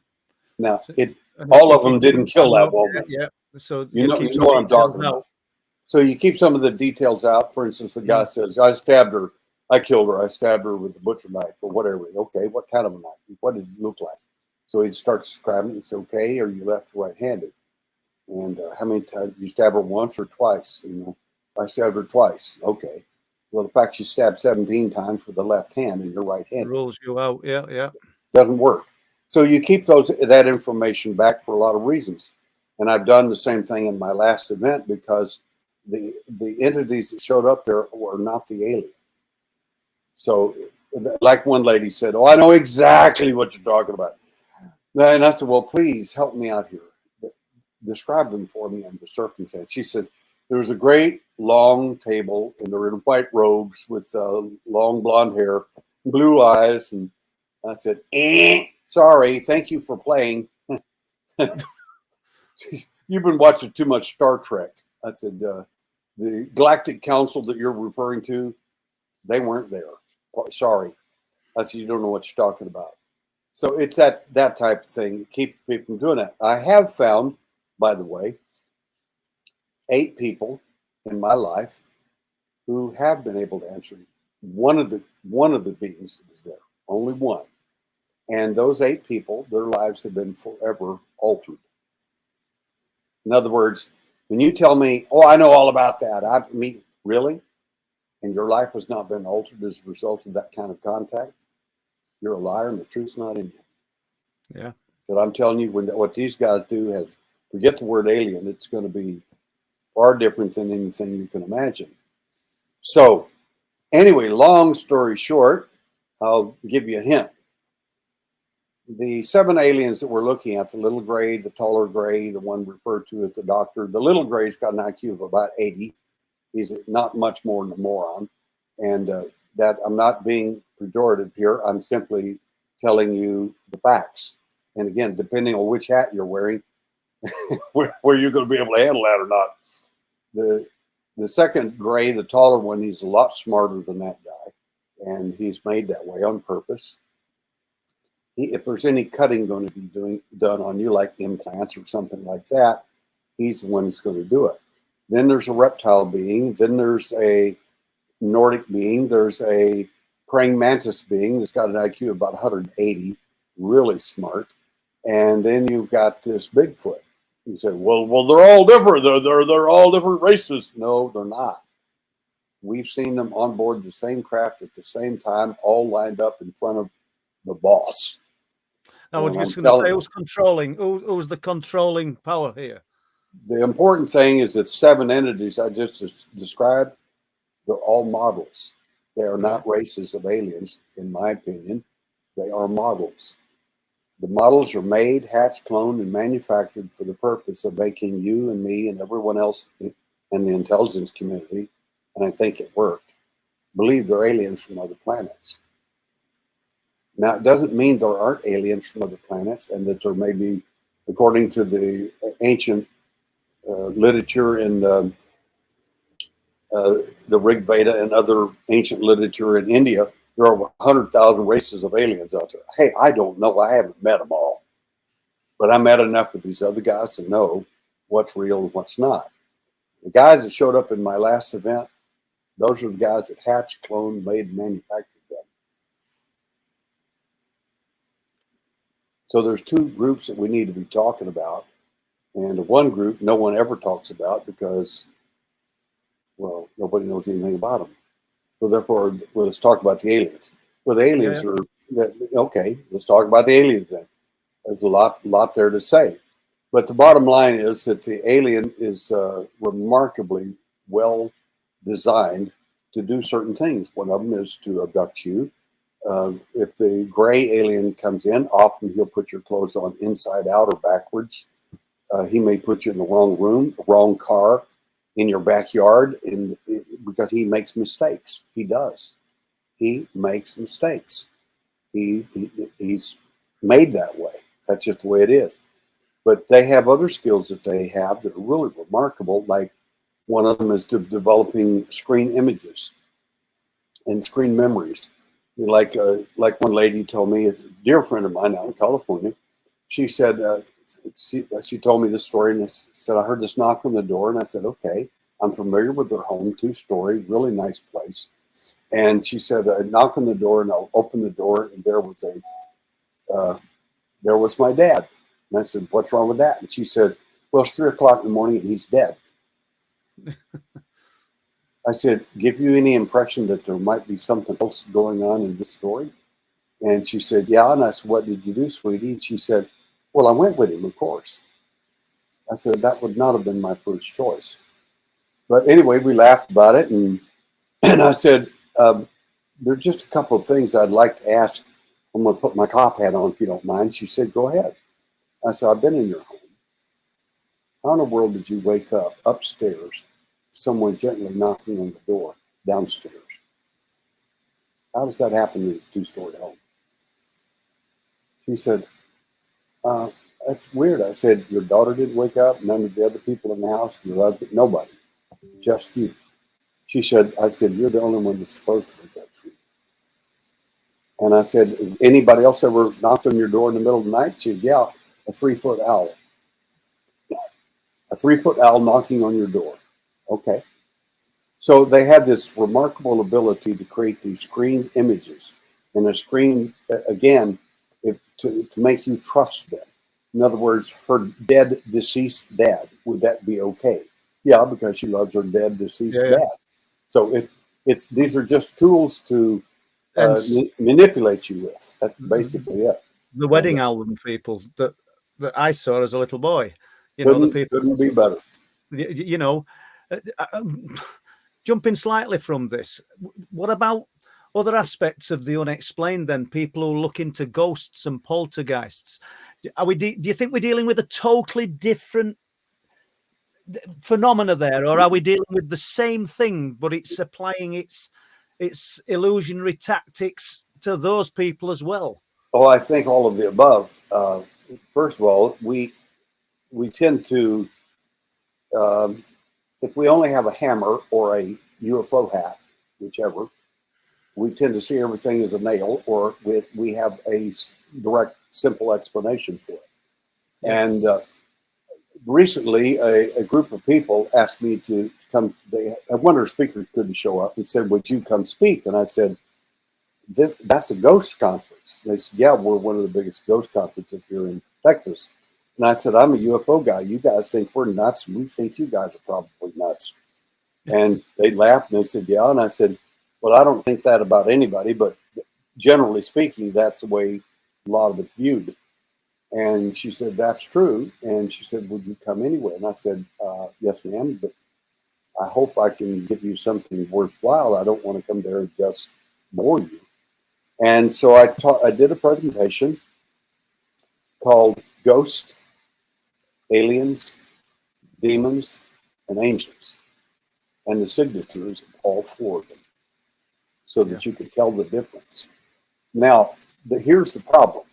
Now, And all if of them you didn't keep kill them that out, woman. Yeah. So You know keep some what I'm details talking out. about. So you keep some of the details out. For instance, the guy says, I stabbed her. I killed her. I stabbed her with a butcher knife or whatever. Okay, what kind of a knife? What did it look like? So he starts describing. It's okay. Are you left or right-handed? And how many times did you stab her, once or twice? You know, I stabbed her twice. Okay. Well, the fact you stabbed 17 times with the left hand and you're right-handed Rules you out. Yeah. doesn't work. So you keep that information back for a lot of reasons. And I've done the same thing in my last event because the entities that showed up there were not the alien. So, like one lady said, "Oh, I know exactly what you're talking about." And I said, "Well, please help me out here. Describe them for me under circumstance." She said, "There was a great long table, and they were in white robes with long blonde hair, blue eyes." And I said, "Sorry, thank you for playing." You've been watching too much Star Trek. I said, the Galactic Council that you're referring to, they weren't there. Sorry. I said, you don't know what you're talking about. So it's that type of thing that keeps people from doing that. I have found, by the way, 8 people in my life who have been able to answer one of the beings that was there. Only one. And those 8 people, their lives have been forever altered. In other words, when you tell me, "Oh, I know all about that," I mean, really? And your life has not been altered as a result of that kind of contact? You're a liar and the truth's not in you. Yeah. But I'm telling you, what these guys do has, forget the word alien, it's going to be far different than anything you can imagine. So, anyway, long story short, I'll give you a hint. The 7 aliens that we're looking at, the little gray, the taller gray, the one referred to as the doctor, the little gray's got an IQ of about 80. He's not much more than a moron. And that I'm not being pejorative here. I'm simply telling you the facts. And again, depending on which hat you're wearing, where you're going to be able to handle that or not. The second gray, the taller one, he's a lot smarter than that guy. And he's made that way on purpose. If there's any cutting going to be done on you, like implants or something like that, he's the one that's going to do it. Then there's a reptile being. Then there's a Nordic being. There's a praying mantis being that's got an IQ of about 180, really smart. And then you've got this Bigfoot. You say, well, they're all different. They're all different races. No, they're not. We've seen them on board the same craft at the same time, all lined up in front of the boss. I was just going to say, who's controlling? Who's the controlling power here? The important thing is that 7 entities I just described, they're all models. They are not races of aliens, in my opinion. They are models. The models are made, hatched, cloned, and manufactured for the purpose of making you and me and everyone else in the intelligence community, and I think it worked, believe they're aliens from other planets. Now, it doesn't mean there aren't aliens from other planets and that there may be, according to the ancient literature in the Rig Veda and other ancient literature in India, there are 100,000 races of aliens out there. Hey, I don't know. I haven't met them all. But I met enough with these other guys to know what's real and what's not. The guys that showed up in my last event, those are the guys that hatched, cloned, made, and manufactured them. So there's 2 groups that we need to be talking about. And one group no one ever talks about because, well, nobody knows anything about them. So therefore, well, let's talk about the aliens. Well, the aliens are, okay, let's talk about the aliens then. There's a lot there to say. But the bottom line is that the alien is remarkably well designed to do certain things. One of them is to abduct you. If the gray alien comes in, often he'll put your clothes on inside out or backwards. He may put you in the wrong room, the wrong car, in your backyard, because he makes mistakes. He does. He makes mistakes. He's made that way. That's just the way it is. But they have other skills that they have that are really remarkable. Like one of them is developing screen images and screen memories. Like one lady told me, it's a dear friend of mine out in California. She said, she told me this story, and said, I heard this knock on the door, and I said, okay, I'm familiar with their home, 2-story, really nice place. And she said, I knock on the door, and I'll open the door, and there was my dad. And I said, what's wrong with that? And she said, well, it's 3 o'clock in the morning, and he's dead. I said, give you any impression that there might be something else going on in this story? And she said, yeah. And I said, what did you do, sweetie? And she said, well, I went with him, of course. I said, that would not have been my first choice. But anyway, we laughed about it. And I said, there's just a couple of things I'd like to ask. I'm going to put my cop hat on if you don't mind. She said, go ahead. I said, I've been in your home. How in the world did you wake up upstairs, someone gently knocking on the door downstairs? How does that happen in a 2-story home? She said, that's weird. I said, your daughter didn't wake up, none of the other people in the house, your husband, nobody, just you. She said, I said, you're the only one that's supposed to wake up, sweetie. And I said, anybody else ever knocked on your door in the middle of the night? She said, yeah, a 3-foot owl. A 3-foot owl knocking on your door. Okay. So they have this remarkable ability to create these screened images, and a screen, again, to make you trust them. In other words, her dead, deceased dad, would that be okay? Yeah, because she loves her dead, deceased dad. So these are just tools to manipulate you with. That's basically it. The wedding album people that I saw as a little boy, the people couldn't be better. Jumping slightly from this, what about other aspects of the unexplained then? People who look into ghosts and poltergeists. Do you think we're dealing with a totally different phenomena there, or are we dealing with the same thing, but it's applying its illusionary tactics to those people as well? Oh, I think all of the above. First of all, we tend to, if we only have a hammer or a UFO hat, whichever, we tend to see everything as a nail, or we have a direct, simple explanation for it. And recently, a group of people asked me to come. One of their speakers couldn't show up and said, would you come speak? And I said, that's a ghost conference. And they said, yeah, we're one of the biggest ghost conferences here in Texas. And I said, I'm a UFO guy. You guys think we're nuts. We think you guys are probably nuts. And they laughed and they said, yeah. And I said, well, I don't think that about anybody, but generally speaking, that's the way a lot of it's viewed. And she said, that's true. And she said, would you come anyway? And I said, yes, ma'am, but I hope I can give you something worthwhile. I don't want to come there and just bore you. And so I did a presentation called Ghost, Aliens, Demons, and Angels, and the signatures of all 4 of them, so that you could tell the difference. Now, here's the problem.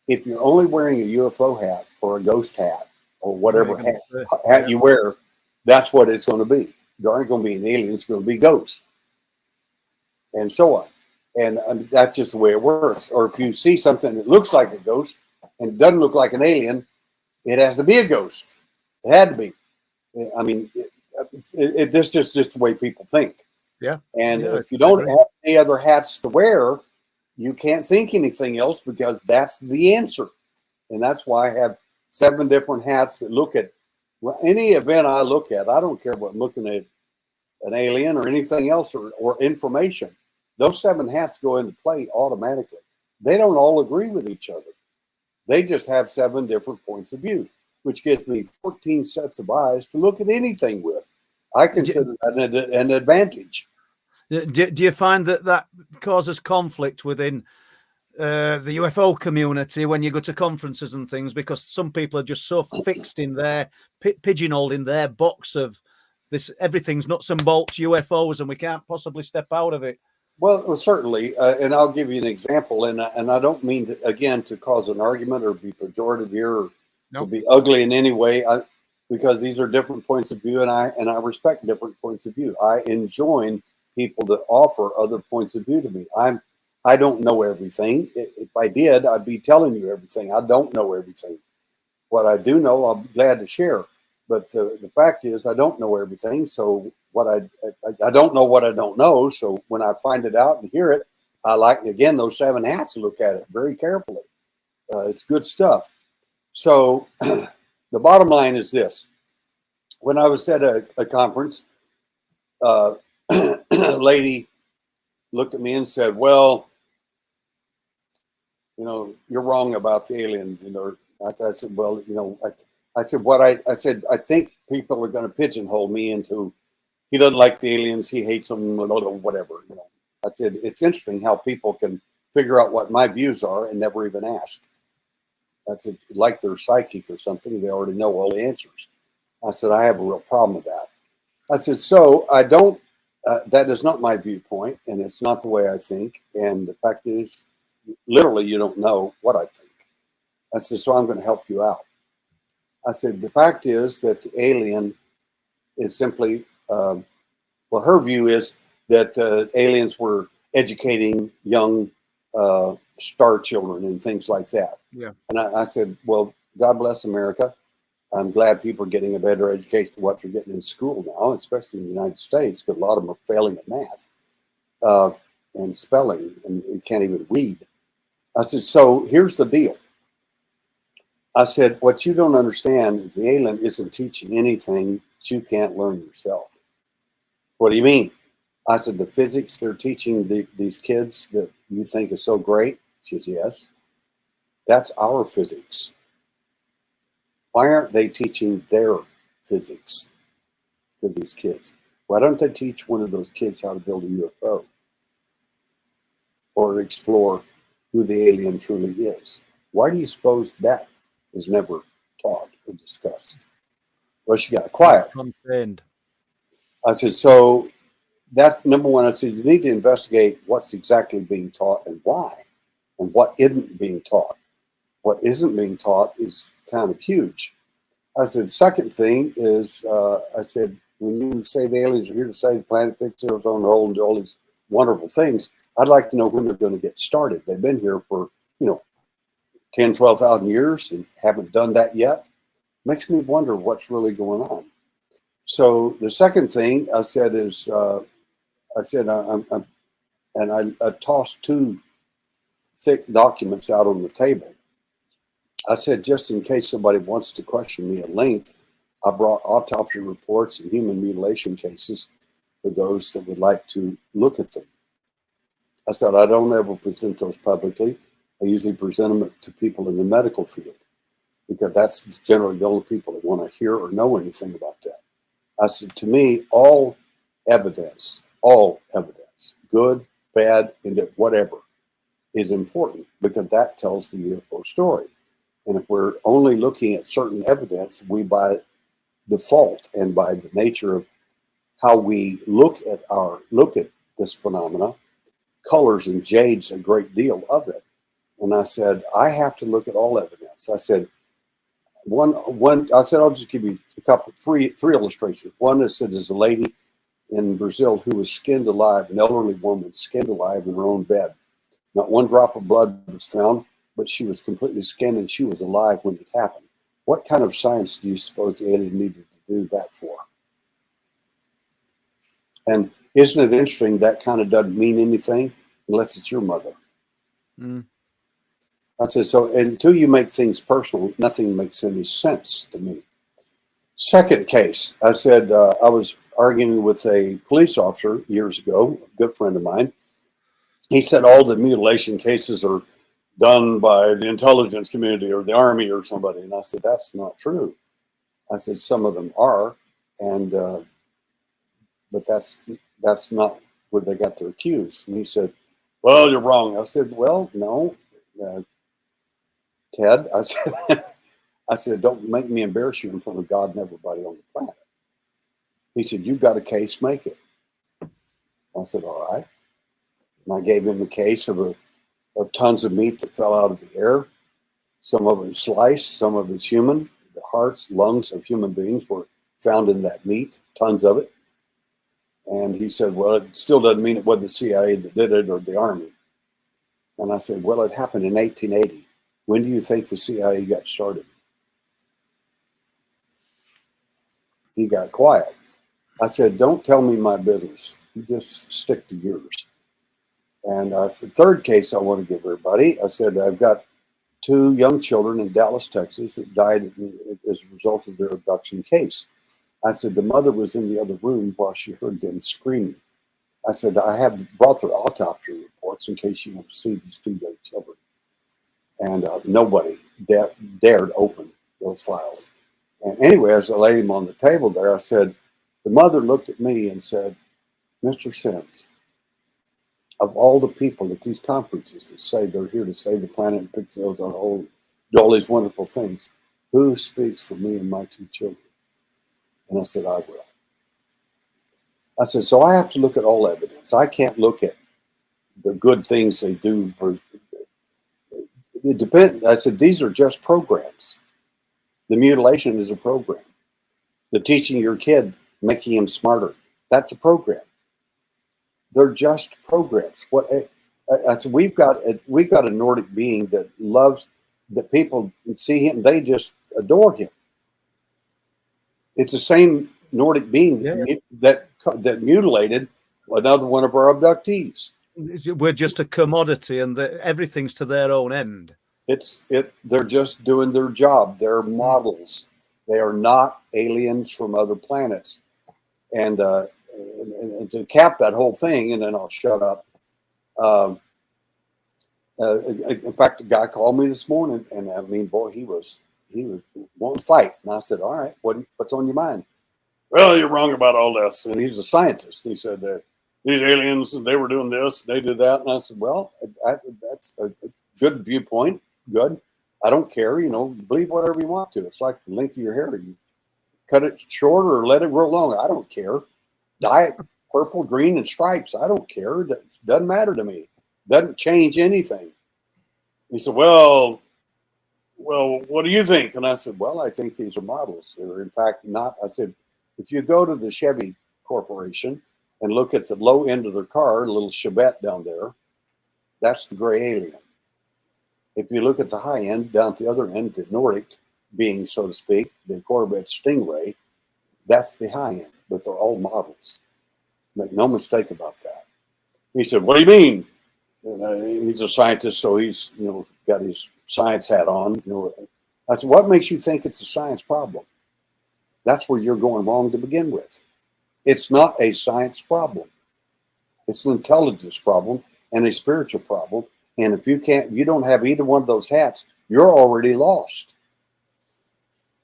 If you're only wearing a UFO hat or a ghost hat or whatever hat you wear, that's what it's going to be. There aren't going to be an alien, it's going to be ghosts, and so on. And that's just the way it works. Or if you see something that looks like a ghost and doesn't look like an alien, it has to be a ghost. It had to be. I mean, this is just the way people think. Yeah. And if you don't have any other hats to wear, you can't think anything else, because that's the answer. And that's why I have 7 different hats that look at any event I look at. I don't care what I'm looking at, an alien or anything else, or information. Those 7 hats go into play automatically. They don't all agree with each other. They just have 7 different points of view, which gives me 14 sets of eyes to look at anything with. I consider that an advantage. Do you find that causes conflict within the UFO community when you go to conferences and things, because some people are just so fixed in their pigeonholed in their box of this, everything's nuts and bolts UFOs and we can't possibly step out of it? Well, certainly, and I'll give you an example, and I don't mean to, again, to cause an argument or be pejorative here, or to be ugly in any way, because these are different points of view, and I respect different points of view. I enjoin people that offer other points of view to me. I don't know everything. If I did, I'd be telling you everything. I don't know everything. What I do know, I'll be glad to share. But the fact is, I don't know everything. So I don't know what I don't know. So when I find it out and hear it, I like, again, those 7 hats, look at it very carefully. It's good stuff. So the bottom line is this. When I was at a conference, a lady looked at me and said, well, you know, you're wrong about the alien. You know, I said, well, you know, I said, I think people are going to pigeonhole me into, he doesn't like the aliens, he hates them, whatever. You know, I said, it's interesting how people can figure out what my views are and never even ask. I said, like they're psychic or something, they already know all the answers. I said, I have a real problem with that. I said, so I don't, that is not my viewpoint, and it's not the way I think. And the fact is, literally, you don't know what I think. I said, so I'm going to help you out. I said, the fact is that the alien is simply, well, her view is that aliens were educating young star children and things like that. Yeah. And I said, well, God bless America. I'm glad people are getting a better education than what they're getting in school now, especially in the United States, because a lot of them are failing at math and spelling, and you can't even read. I said, so here's the deal. I said, what you don't understand is the alien isn't teaching anything that you can't learn yourself. What do you mean? I said, the physics they're teaching these kids that you think is so great. She says, yes. That's our physics. Why aren't they teaching their physics to these kids? Why don't they teach one of those kids how to build a UFO or explore who the alien truly is? Why do you suppose that is never taught or discussed? Well, she got quiet. Contained. I said, so that's number one. I said, you need to investigate what's exactly being taught and why, and what isn't being taught. What isn't being taught is kind of huge. I said, second thing is, I said, when you say the aliens are here to save the planet, fix it on hold, and do all these wonderful things, I'd like to know when they're going to get started. They've been here for, 10, 12,000 years and haven't done that yet. Makes me wonder what's really going on. So the second thing I said is, I tossed 2 thick documents out on the table. I said, just in case somebody wants to question me at length, I brought autopsy reports and human mutilation cases for those that would like to look at them. I said, I don't ever present those publicly. I usually present them to people in the medical field because that's generally the only people that want to hear or know anything about that. I said, to me, all evidence, good, bad, and whatever, is important because that tells the UFO story. And if we're only looking at certain evidence, we by default and by the nature of how we look at this phenomena, colors and jades a great deal of it. And I said, I have to look at all evidence. I said, I said, I'll just give you three illustrations. One is said there's a lady in Brazil who was skinned alive, an elderly woman skinned alive in her own bed. Not one drop of blood was found, but she was completely skinned and she was alive when it happened. What kind of science do you suppose the alien needed to do that for? And isn't it interesting that kind of doesn't mean anything unless it's your mother? Mm. I said, so until you make things personal, nothing makes any sense to me. Second case, I said, I was arguing with a police officer years ago, a good friend of mine. He said all the mutilation cases are done by the intelligence community or the army or somebody. And I said, that's not true. I said, some of them are, and but that's not where they got their cues. And he said, well, you're wrong. I said, well, no, Ted. I said, don't make me embarrass you in front of God and everybody on the planet. He said, you've got a case, make it. I said, all right. And I gave him the case of tons of meat that fell out of the air. Some of it sliced, some of it's human. The hearts, lungs of human beings were found in that meat, tons of it. And he said, well, it still doesn't mean it wasn't the CIA that did it or the army. And I said, well, it happened in 1880. When do you think the CIA got started? He got quiet. I said, don't tell me my business. You just stick to yours. And the third case I want to give everybody, I said, I've got 2 young children in Dallas, Texas that died as a result of their abduction case. I said, the mother was in the other room while she heard them screaming. I said, I have brought their autopsy reports in case you want to see these 2 young children. And nobody dared open those files. And anyway, as I laid him on the table there, I said, the mother looked at me and said, Mr. Sims, of all the people at these conferences that say they're here to save the planet and fix those on hold, do all these wonderful things, who speaks for me and my 2 children? And I said, I will. I said, so I have to look at all evidence. I can't look at the good things they do. It depends. I said, these are just programs. The mutilation is a program. The teaching your kid, making him smarter, that's a program. They're just programs. I said, we've got a Nordic being that loves, that people see him, they just adore him. It's the same Nordic being that mutilated another one of our abductees. We're just a commodity, and everything's to their own end. They're just doing their job. They're models. They are not aliens from other planets. And to cap that whole thing, and then I'll shut up. In fact, a guy called me this morning, and I mean, boy, he was wanting to fight. And I said, all right, what's on your mind? Well, you're wrong about all this. And he's a scientist. He said that these aliens, they were doing this, they did that. And I said, well, that's a good viewpoint. Good. I don't care. Believe whatever you want to. It's like the length of your hair. You cut it short or let it grow long. I don't care. Dye it purple, green, and stripes. I don't care. It doesn't matter to me. Doesn't change anything. He said, well, what do you think? And I said, well, I think these are models. They're in fact not. I said, if you go to the Chevy Corporation and look at the low end of their car, a little Chevette down there, that's the gray alien. If you look at the high end, down at the other end, the Nordic being, so to speak, the Corvette Stingray, that's the high end, but they're all models. Make no mistake about that. He said, what do you mean? He's a scientist, so he's got his science hat on. I said, what makes you think it's a science problem? That's where you're going wrong to begin with. It's not a science problem. It's an intelligence problem and a spiritual problem. And if you don't have either one of those hats, you're already lost.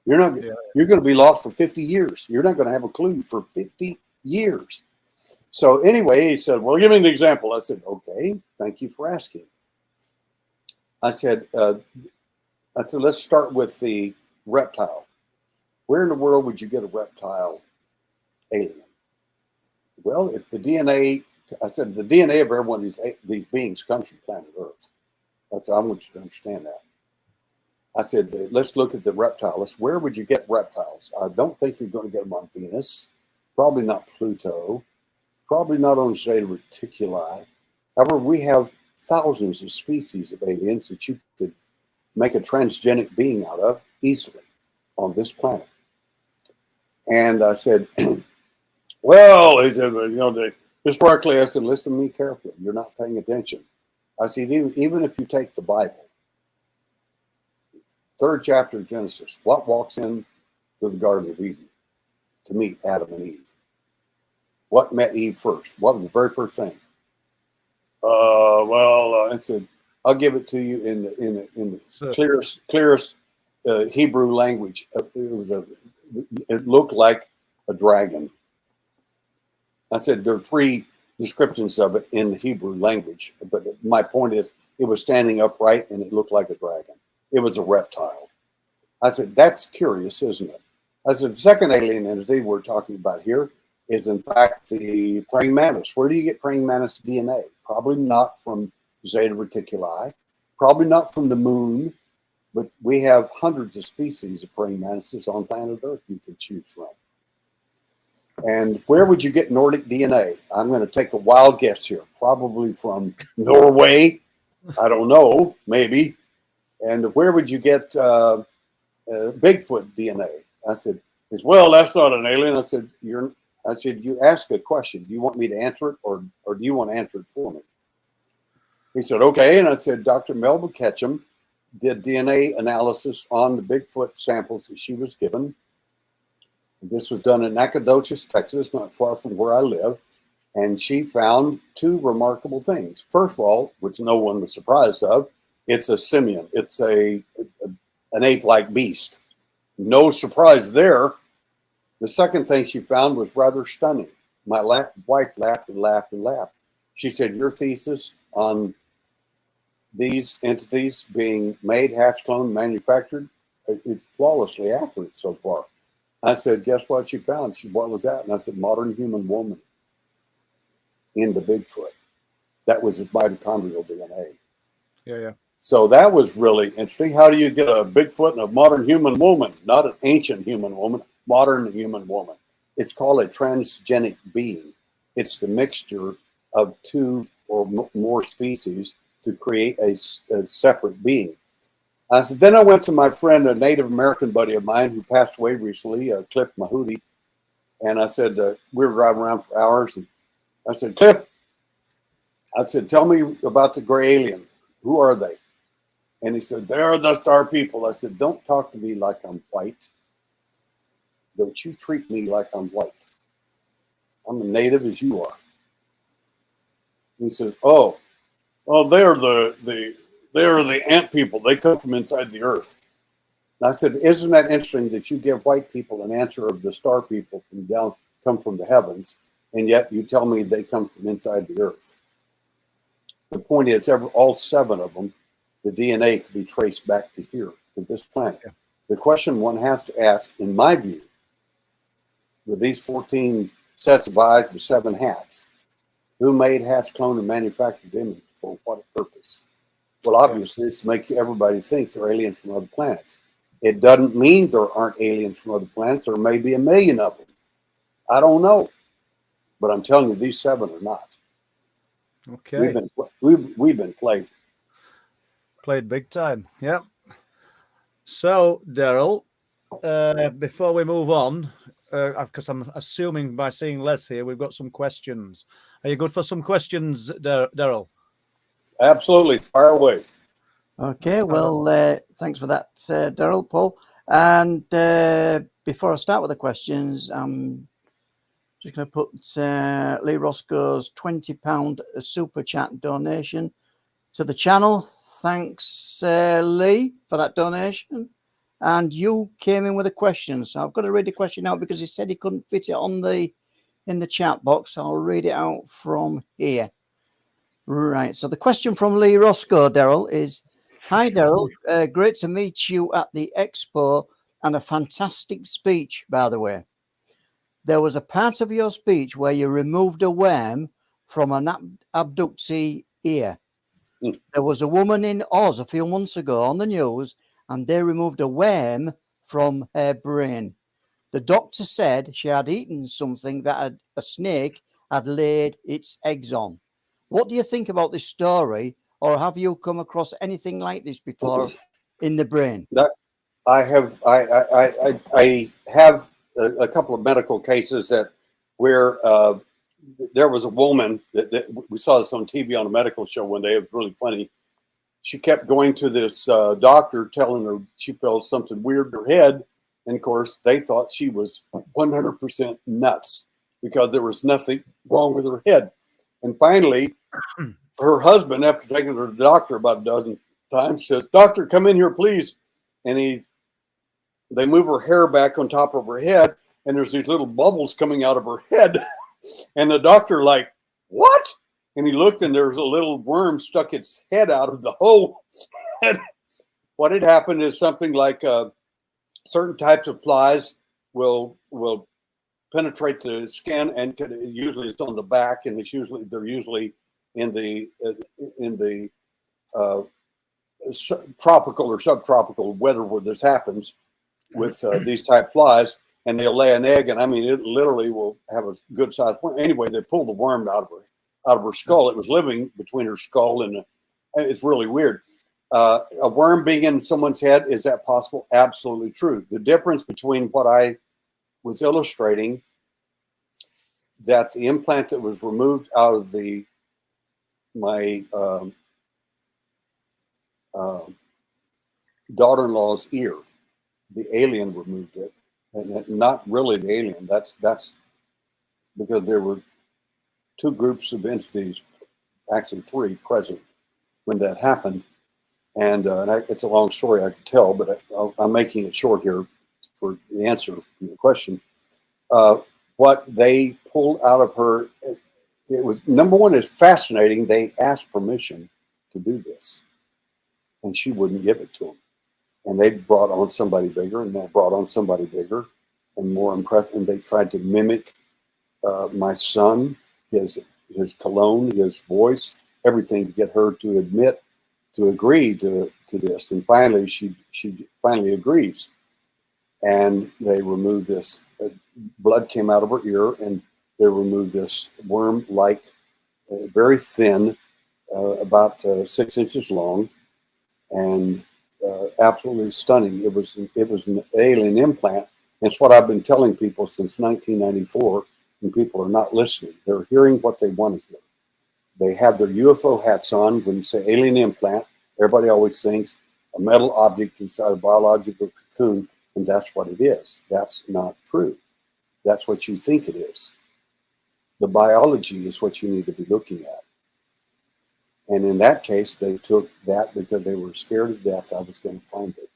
You're going to be lost for 50 years. You're not going to have a clue for 50 years. So anyway, he said, well, give me an example. I said, okay, thank you for asking. I said, let's start with the reptile. Where in the world would you get a reptile alien? Well, if the DNA, I said, the DNA of every one of these beings comes from planet Earth. I want you to understand that. I said, let's look at the reptiles. Where would you get reptiles? I don't think you're going to get them on Venus. Probably not Pluto. Probably not on Zeta Reticuli. However, we have thousands of species of aliens that you could make a transgenic being out of easily on this planet. And I said, well, historically, I said, listen to me carefully. You're not paying attention. I said, even if you take the Bible, 3rd chapter of Genesis, what walks into the Garden of Eden to meet Adam and Eve? What met Eve first? What was the very first thing? I said, I'll give it to you in the clearest Hebrew language. It looked like a dragon. I said there are 3 descriptions of it in the Hebrew language, but my point is, it was standing upright and it looked like a dragon. It was a reptile. I said, that's curious, isn't it? I said, the second alien entity we're talking about here is in fact the praying mantis. Where do you get praying mantis DNA? Probably not from Zeta Reticuli, probably not from the moon, but we have hundreds of species of praying mantises on planet Earth you can choose from. And where would you get Nordic DNA? I'm going to take a wild guess here, probably from Norway, I don't know, maybe. And where would you get Bigfoot DNA? I said, well, that's not an alien. I said, you ask a question. Do you want me to answer it, or do you want to answer it for me? He said, okay. And I said, Dr. Melba Ketchum did DNA analysis on the Bigfoot samples that she was given. This was done in Nacogdoches, Texas, not far from where I live. And she found two remarkable things. First of all, which no one was surprised of, it's a simian. It's an ape-like beast. No surprise there. The second thing she found was rather stunning. My wife laughed and laughed and laughed. She said, your thesis on these entities being made, hatched, cloned, manufactured, it's flawlessly accurate so far. I said, guess what she found? She said, what was that? And I said, modern human woman in the Bigfoot. That was his mitochondrial DNA. Yeah. So that was really interesting. How do you get a Bigfoot and a modern human woman? Not an ancient human woman, modern human woman. It's called a transgenic being. It's the mixture of two or more species to create a separate being. I said, then I went to my friend, a Native American buddy of mine who passed away recently, Cliff Mahooty. And I said, we were driving around for hours. And I said, Cliff, I said, tell me about the gray alien. Who are they? And he said, they're the star people. I said, don't talk to me like I'm white. Don't you treat me like I'm white. I'm a native as you are. And he says, oh, they're the ant people. They come from inside the earth. And I said, isn't that interesting that you give white people an answer of the star people come from the heavens, and yet you tell me they come from inside the earth? The point is, all seven of them, the DNA can be traced back to here, to this planet. Yeah. The question one has to ask, in my view, with these 14 sets of eyes and 7 hats, who made, hatched, cloned, and manufactured them for what purpose? Well, obviously, it's to make everybody think they're aliens from other planets. It doesn't mean there aren't aliens from other planets. There may be a million of them. I don't know. But I'm telling you, these 7 are not. Okay. We've been played. Played big time. Yeah. So, Daryl, before we move on, because I'm assuming by seeing Les here, we've got some questions. Are you good for some questions, Daryl? Absolutely. Fire away. Okay, well, thanks for that, Daryl, Paul. And before I start with the questions, I'm just going to put Lee Roscoe's £20 super chat donation to the channel. Thanks, Lee, for that donation. And you came in with a question, so I've got to read the question out because he said he couldn't fit it in the chat box. I'll read it out from here. Right. So the question from Lee Roscoe, Daryl, is: hi, Daryl. Great to meet you at the expo, and a fantastic speech, by the way. There was a part of your speech where you removed a worm from an abductee ear. There was a woman in Oz a few months ago on the news, and they removed a worm from her brain. The doctor said she had eaten something that a snake had laid its eggs on. What do you think about this story, or have you come across anything like this before in the brain? I have a couple of medical cases where there was a woman that we saw this on TV on a medical show one day. It was really funny. She kept going to this doctor, telling her she felt something weird in her head. And of course, they thought she was 100% nuts because there was nothing wrong with her head. And finally, her husband, after taking her to the doctor about a dozen times, says, "Doctor, come in here, please." And they move her hair back on top of her head, and there's these little bubbles coming out of her head. And the doctor, like, "What?" And he looked, and there was a little worm stuck its head out of the hole. And what had happened is something like certain types of flies will penetrate the skin, and usually it's on the back, and they're usually in the tropical or subtropical weather where this happens with these type flies, and they'll lay an egg, and I mean it literally will have a good sized worm. Anyway, they pulled the worm out of her skull. It was living between her skull and It's really weird. A worm being in someone's head, is that possible? Absolutely true. The difference between what I was illustrating, that the implant that was removed out of my daughter-in-law's ear, the alien removed it, and not really the alien. That's because there were two groups of entities, actually three, present when that happened. And it's a long story I could tell, but I'm making it short here for the answer to your question. What they pulled out of her, it was, number one, is fascinating. They asked permission to do this, and she wouldn't give it to them. And they brought on somebody bigger, and they brought on somebody bigger and more impressive. And they tried to mimic my son, his cologne, his voice, everything, to get her to agree to this. And finally, she finally agrees. And they removed this. Blood came out of her ear, and they removed this worm-like, very thin, about 6 inches long, and absolutely stunning. It was an alien implant. It's what I've been telling people since 1994, and people are not listening. They're hearing what they want to hear. They have their UFO hats on. When you say alien implant, everybody always thinks a metal object inside a biological cocoon, and that's what it is. That's not true. That's what you think it is. The biology is what you need to be looking at. And in that case, they took that because they were scared to death I was going to find it.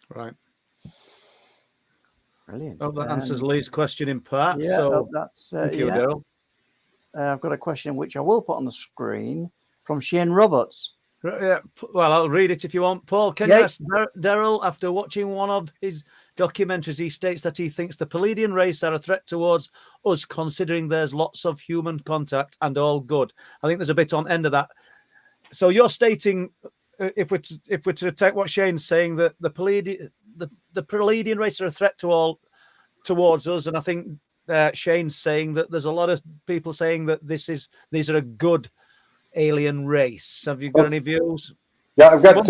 Right. Brilliant. Oh, that answers Lee's question in part. Yeah, so that's thank you, Daryl. I've got a question which I will put on the screen from Shane Roberts. Yeah, well, I'll read it if you want. Paul, can you ask Daryl, after watching one of his documentaries, he states that he thinks the Pleiadian race are a threat towards us, considering there's lots of human contact and all good. I think there's a bit on end of that. So you're stating, if we're to take what Shane's saying, that the Pleiadian race are a threat towards us, and I think Shane's saying that there's a lot of people saying that these are a good alien race. Have you got any views? Yeah, I've got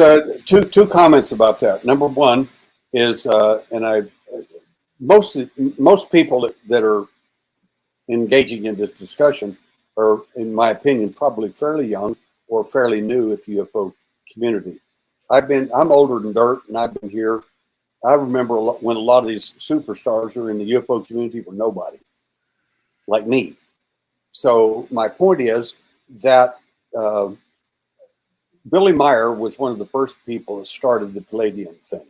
two comments about that. Number one is, most people that are engaging in this discussion are, in my opinion, probably fairly young or fairly new at the UFO community. I'm older than dirt, and I've been here. I remember when a lot of these superstars who are in the UFO community were nobody, like me. So my point is that Billy Meyer was one of the first people that started the Pleiadian thing.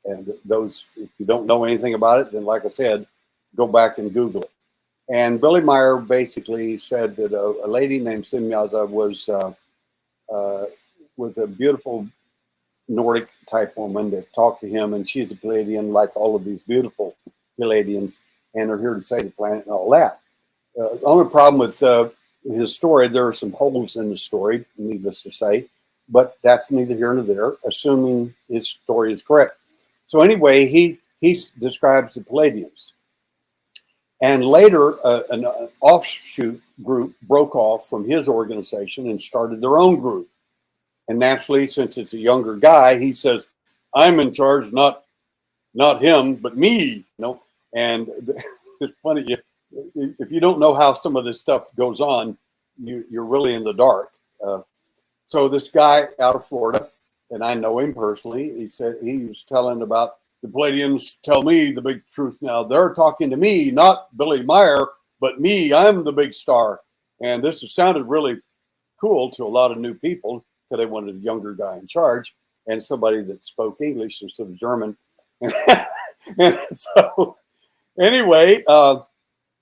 And those, if you don't know anything about it, then like I said, go back and Google it. And Billy Meyer basically said that a lady named Simyaza was a beautiful Nordic type woman that talked to him, and she's a Pleiadian, like all of these beautiful Pleiadians, and are here to save the planet and all that. The only problem with his story, there are some holes in the story, needless to say, but that's neither here nor there, assuming his story is correct. So anyway, he describes the Pleiadians. And later, an offshoot group broke off from his organization and started their own group. And naturally, since it's a younger guy, he says, "I'm in charge, not him, but me." You know? And it's funny, if you don't know how some of this stuff goes on, you're really in the dark. So this guy out of Florida, and I know him personally, he said he was telling about the Pleiadians tell me the big truth now. They're talking to me, not Billy Meyer, but me. I'm the big star. And this sounded really cool to a lot of new people, because they wanted a younger guy in charge and somebody that spoke English instead of German. And so anyway,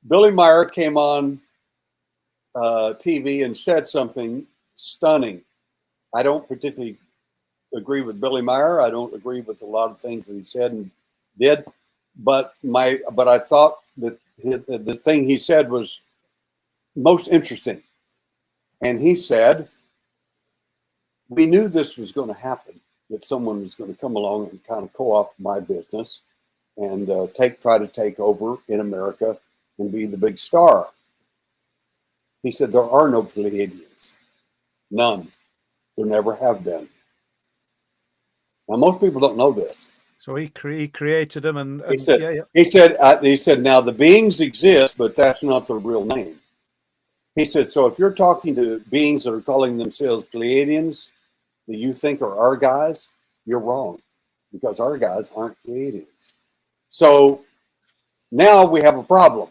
Billy Meyer came on TV and said something stunning. I don't particularly agree with Billy Meyer. I don't agree with a lot of things that he said and did, but I thought that the thing he said was most interesting. And he said, "We knew this was going to happen, that someone was going to come along and kind of co-opt my business and try to take over in America and be the big star." He said, "There are no Pleiadians, none. There never have been. Now, most people don't know this. So he created them, and He said, yeah. he said, now the beings exist, but that's not their real name. He said, so if you're talking to beings that are calling themselves Pleiadians that you think are our guys, you're wrong, because our guys aren't Pleiadians. So now we have a problem.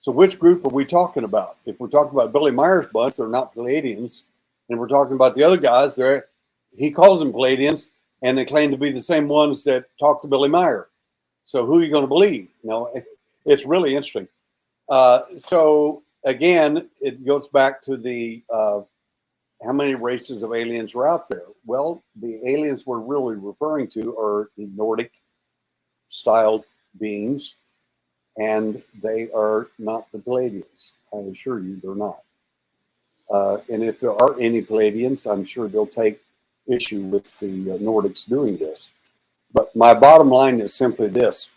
So which group are we talking about? If we're talking about Billy Meyer's bunch, they're not Pleiadians. And we're talking about the other guys, he calls them Pleiadians, and they claim to be the same ones that talk to Billy Meyer. So who are you going to believe? It's really interesting. So again, it goes back to the how many races of aliens are out there? Well, the aliens we're really referring to are the Nordic styled beings, and they are not the Pleiadians. I assure you they're not. And if there are any Pleiadians, I'm sure they'll take issue with the Nordics doing this. But my bottom line is simply this.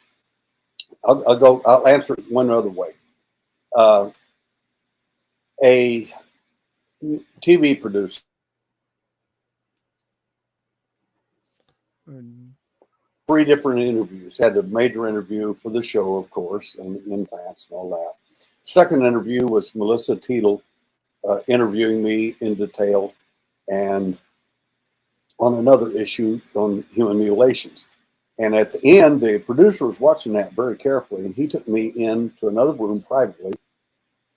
I'll answer it one other way. A TV producer, 3 different interviews. Had a major interview for the show, of course, and implants and all that. Second interview was Melissa Teetle interviewing me in detail and on another issue on human mutilations. And at the end, the producer was watching that very carefully, and he took me into another room privately,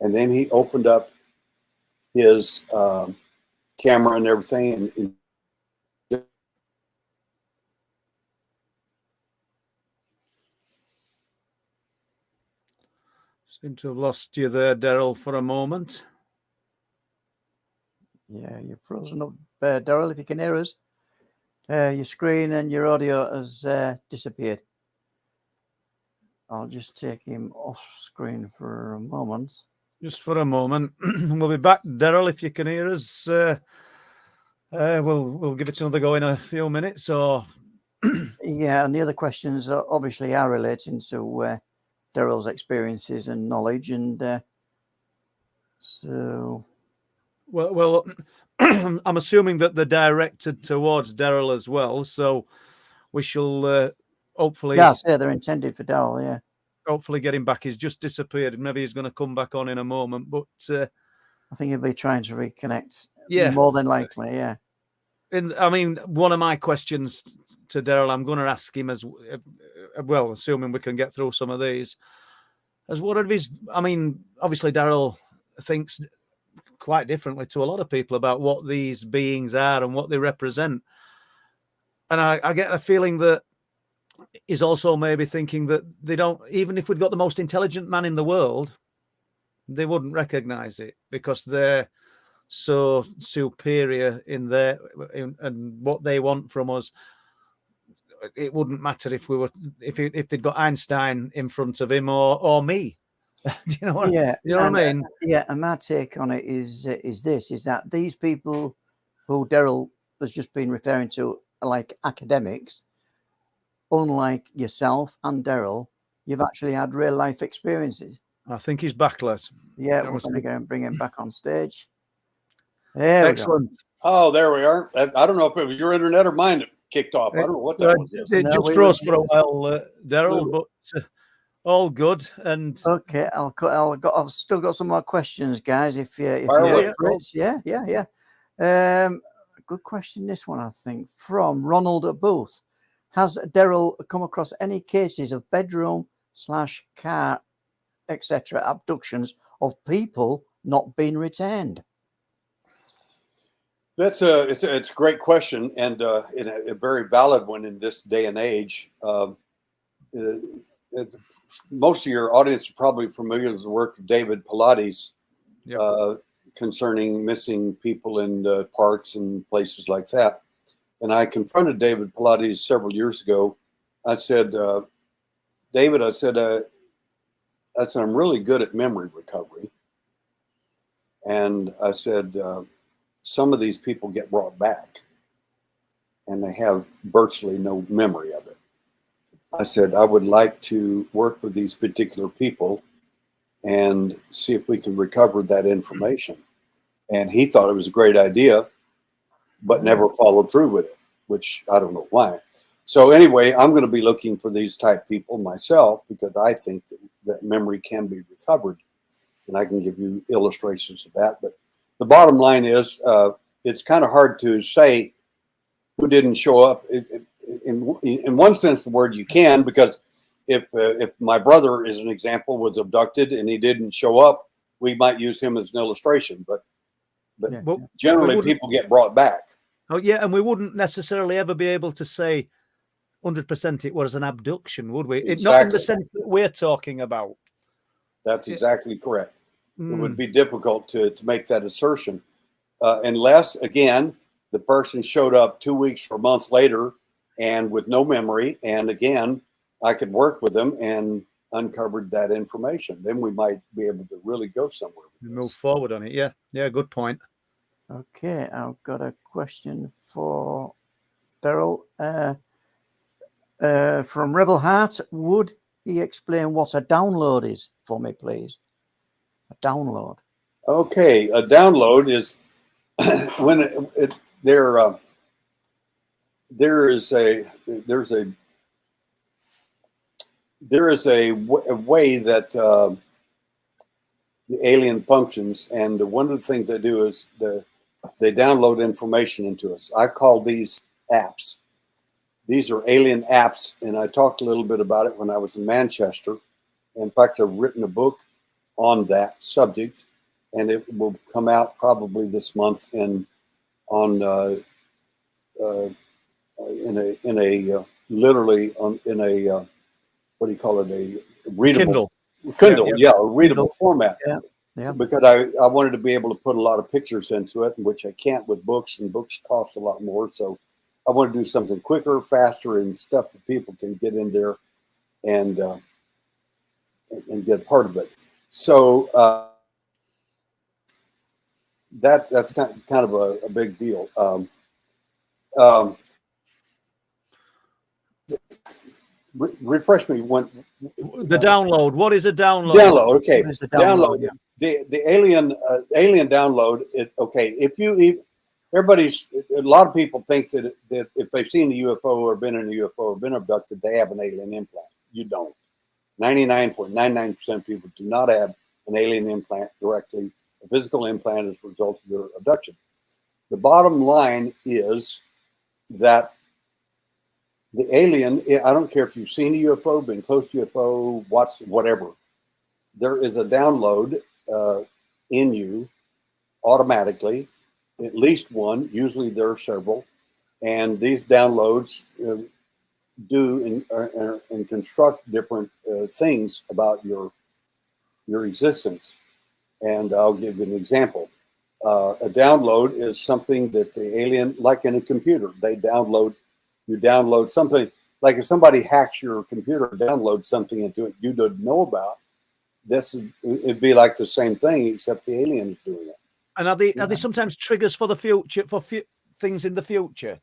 and then he opened up his camera and everything, and Seem to have lost you there, Daryl, for a moment. Yeah, you're frozen up, Daryl, if you can hear us. Your screen and your audio has disappeared. I'll just take him off screen for a moment. Just for a moment. We'll be back, Daryl, if you can hear us. We'll give it another go in a few minutes. Or yeah, and the other questions obviously are relating to Daryl's experiences and knowledge, and so. Well, I'm assuming that they're directed towards Daryl as well, so we shall hopefully. Yeah, they're intended for Daryl. Yeah. Hopefully, get him back. He's just disappeared. Maybe he's going to come back on in a moment, but I think he'll be trying to reconnect. Yeah, more than likely. Yeah. I mean, one of my questions to Daryl, I'm going to ask him as well, assuming we can get through some of these. As what of his? I mean, obviously, Daryl thinks quite differently to a lot of people about what these beings are and what they represent. And I get a feeling that he's also maybe thinking that they don't, even if we'd got the most intelligent man in the world, they wouldn't recognize it because they're so superior in and what they want from us. It wouldn't matter if we were, if they'd got Einstein in front of him or me. Do you know what? Yeah, you know what I mean? Yeah, and my take on it is that these people who Daryl has just been referring to, like academics, unlike yourself and Daryl, you've actually had real life experiences. I think he's backless. Yeah, we're going to go and bring him back on stage. There Excellent. We go. Oh, there we are. I don't know if it was your internet or mine that kicked off. I don't know what that was. It just froze for a while, Daryl, but all good. And okay, I've still got some more questions, guys. If you're good question. This one, I think, from Ronald Booth. Has Daryl come across any cases of bedroom/car, etc. abductions of people not being returned? It's a great question, and a very valid one in this day and age. Most of your audience are probably familiar with the work of David Pilates concerning missing people in parks and places like that. And I confronted David Pilates several years ago. I said, David, I said, I'm really good at memory recovery. And I said, some of these people get brought back and they have virtually no memory of it. I said, I would like to work with these particular people and see if we can recover that information. And he thought it was a great idea. but never followed through with it, which I don't know why. So anyway, I'm going to be looking for these type people myself because I think that memory can be recovered, and I can give you illustrations of that. But the bottom line is, it's kind of hard to say who didn't show up. In one sense, the word you can, because if my brother, as an example, was abducted and he didn't show up, we might use him as an illustration. But generally, people get brought back. Oh yeah, and we wouldn't necessarily ever be able to say 100% it was an abduction, would we? Exactly. Not in the sense that we're talking about. That's exactly correct. It would be difficult to make that assertion unless, again, the person showed up 2 weeks or a month later and with no memory. And again, I could work with them and uncovered that information. Then we might be able to really go somewhere. Move forward on it. Yeah. Yeah. Good point. Okay. I've got a question for Daryl. From Rebel Heart, would he explain what a download is for me, please? A download. Okay, a download is when there is a way that the alien functions, and one of the things they do is they download information into us. I call these apps. These are alien apps, and I talked a little bit about it when I was in Manchester. In fact, I've written a book on that subject, and it will come out probably this month in a what do you call it, a readable Kindle, a readable format. Yeah. So because I wanted to be able to put a lot of pictures into it, which I can't with books, and books cost a lot more. So I want to do something quicker, faster, and stuff that people can get in there and get part of it. So that's kind of a big deal. Refresh me when the download. What is a download? Download. Okay. What is the download? Yeah. The alien download. Everybody's, a lot of people think that if they've seen a UFO or been in a UFO or been abducted, they have an alien implant. You don't. 99.99% of people do not have an alien implant directly, a physical implant as a result of their abduction. The bottom line is that the alien, I don't care if you've seen a UFO, been close to UFO, watched whatever, there is a download in you automatically, at least one, usually there are several, and these downloads do and construct different things about your existence. And I'll give you an example. A download is something that the alien, like in a computer, you download something. Like if somebody hacks your computer, downloads something into it you didn't know about, it'd be like the same thing, except the alien is doing it. And are they sometimes triggers for the future, things in the future?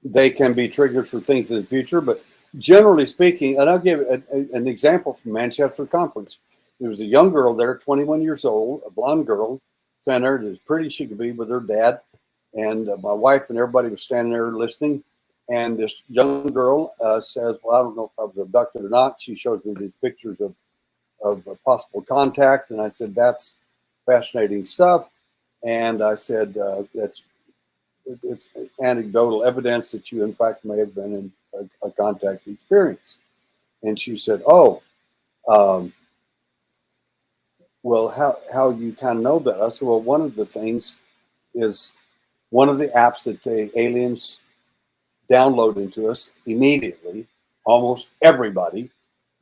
They can be triggers for things in the future, but generally speaking, and I'll give an example from Manchester Conference. There was a young girl there, 21 years old, a blonde girl, standing there as pretty as she could be with her dad. And my wife and everybody was standing there listening. And this young girl says, well, I don't know if I was abducted or not. She shows me these pictures of possible contact. And I said, that's fascinating stuff. And I said, it's anecdotal evidence that you, in fact, may have been in a contact experience. And she said, oh, well, how you kind of know that? I said, well, one of the things is one of the apps that the aliens download into us immediately, almost everybody,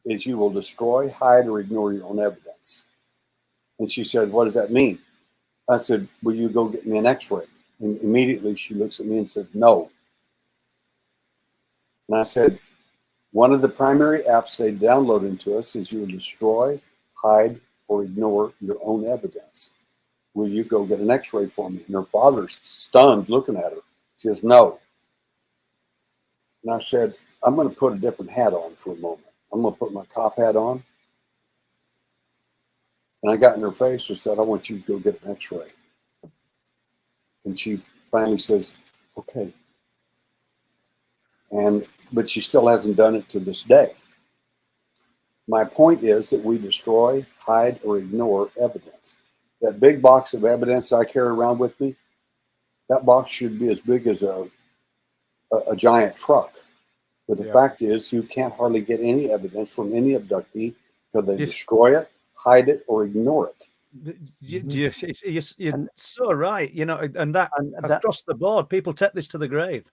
is you will destroy, hide, or ignore your own evidence. And she said, what does that mean? I said, will you go get me an x-ray? And immediately she looks at me and said, no. And I said, one of the primary apps they download into us is you will destroy, hide, or ignore your own evidence. Will you go get an x-ray for me? And her father's stunned looking at her. She says, no. And I said, I'm going to put a different hat on for a moment. I'm going to put my cop hat on. And I got in her face and said, I want you to go get an x-ray. And she finally says, Okay. But she still hasn't done it to this day. My point is that we destroy, hide, or ignore evidence. That big box of evidence I carry around with me, that box should be as big as a giant truck. But the fact is, you can't hardly get any evidence from any abductee because they destroy it, hide it, or ignore it. You're so right, you know, and that across the board, people take this to the grave.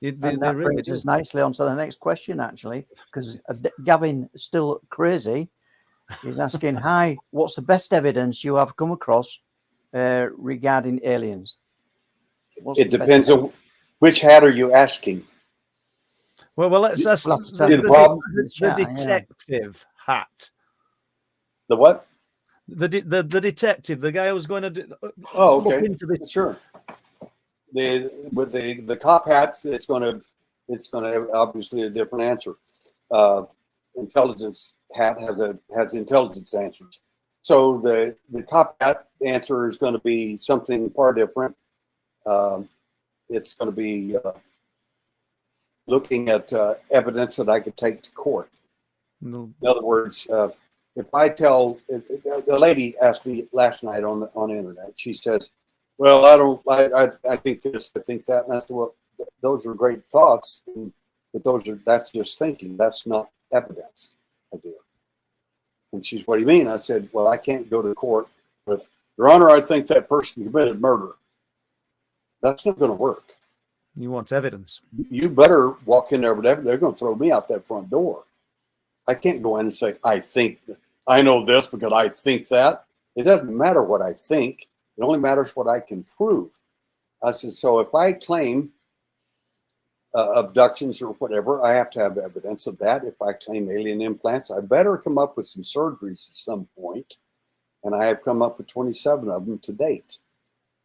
That really brings us nicely on to the next question, actually, because Gavin, still crazy, is asking, hi, what's the best evidence you have come across regarding aliens? It depends on which hat are you asking. Well, let's ask the detective hat. The what? The detective, the guy who's going to look into this. Sure. With the cop hats, it's going to have obviously a different answer. Intelligence hat has intelligence answers. So the cop hat answer is going to be something far different. It's going to be looking at evidence that I could take to court. No. In other words, if I tell, the lady asked me last night on the internet, she says, well, I think this, I think that. And I said, well, those are great thoughts, but that's just thinking. That's not evidence, my dear. And she's, what do you mean? I said, well, I can't go to court with, Your Honor, I think that person committed murder. That's not going to work. You want evidence. You better walk in there, but they're going to throw me out that front door. I can't go in and say, I know this because I think that. It doesn't matter what I think. It only matters what I can prove. I said, so if I claim abductions or whatever, I have to have evidence of that. If I claim alien implants, I better come up with some surgeries at some point. And I have come up with 27 of them to date.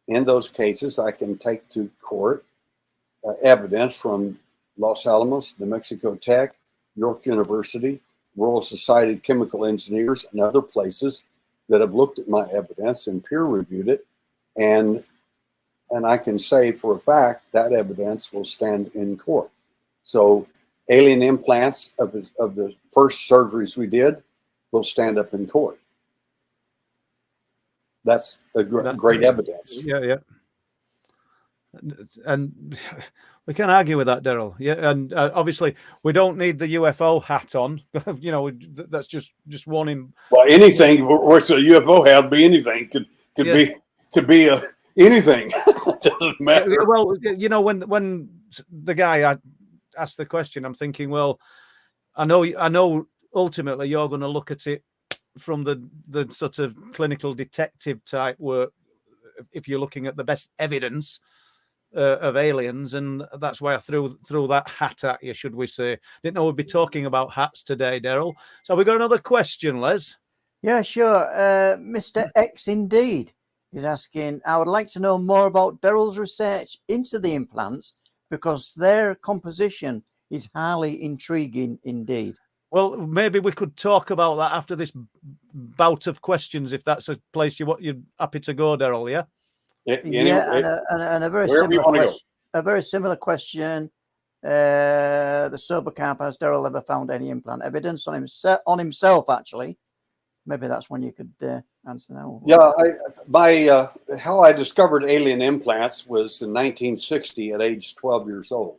In those cases, I can take to court evidence from Los Alamos, New Mexico Tech, York University, Royal Society of Chemical Engineers, and other places that have looked at my evidence and peer reviewed it. And I can say for a fact that evidence will stand in court. So alien implants of the first surgeries we did will stand up in court. That's great evidence. Yeah. And we can't argue with that, Daryl. Yeah, and obviously we don't need the UFO hat on. You know, that's just one. Well, anything. What's a UFO hat? Be anything. Could be anything. Doesn't matter. Well, you know, when the guy asked the question, I'm thinking, well, I know. Ultimately, you're going to look at it from the sort of clinical detective type work. If you're looking at the best evidence of aliens, and that's why I threw that hat at you, should we say. Didn't know we'd be talking about hats today, Daryl. So we got another question, Les. Yeah, sure. Mr. X Indeed is asking, I would like to know more about Daryl's research into the implants because their composition is highly intriguing indeed. Well, maybe we could talk about that after this bout of questions, if that's a place you're happy to go, Daryl, yeah? And a very similar question. The sober camp, has Daryl ever found any implant evidence on himself? Actually, maybe that's one you could answer now. Yeah, how I discovered alien implants was in 1960 at age 12 years old.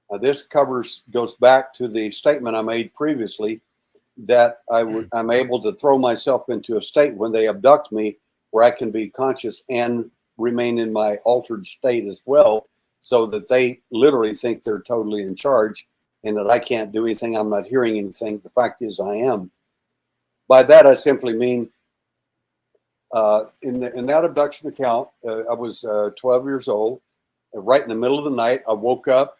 Now, this goes back to the statement I made previously that I'm able to throw myself into a state when they abduct me where I can be conscious and remain in my altered state as well, so that they literally think they're totally in charge and that I can't do anything. I'm not hearing anything. The fact is I am. By that, I simply mean in that abduction account, I was 12 years old. Right in the middle of the night, I woke up.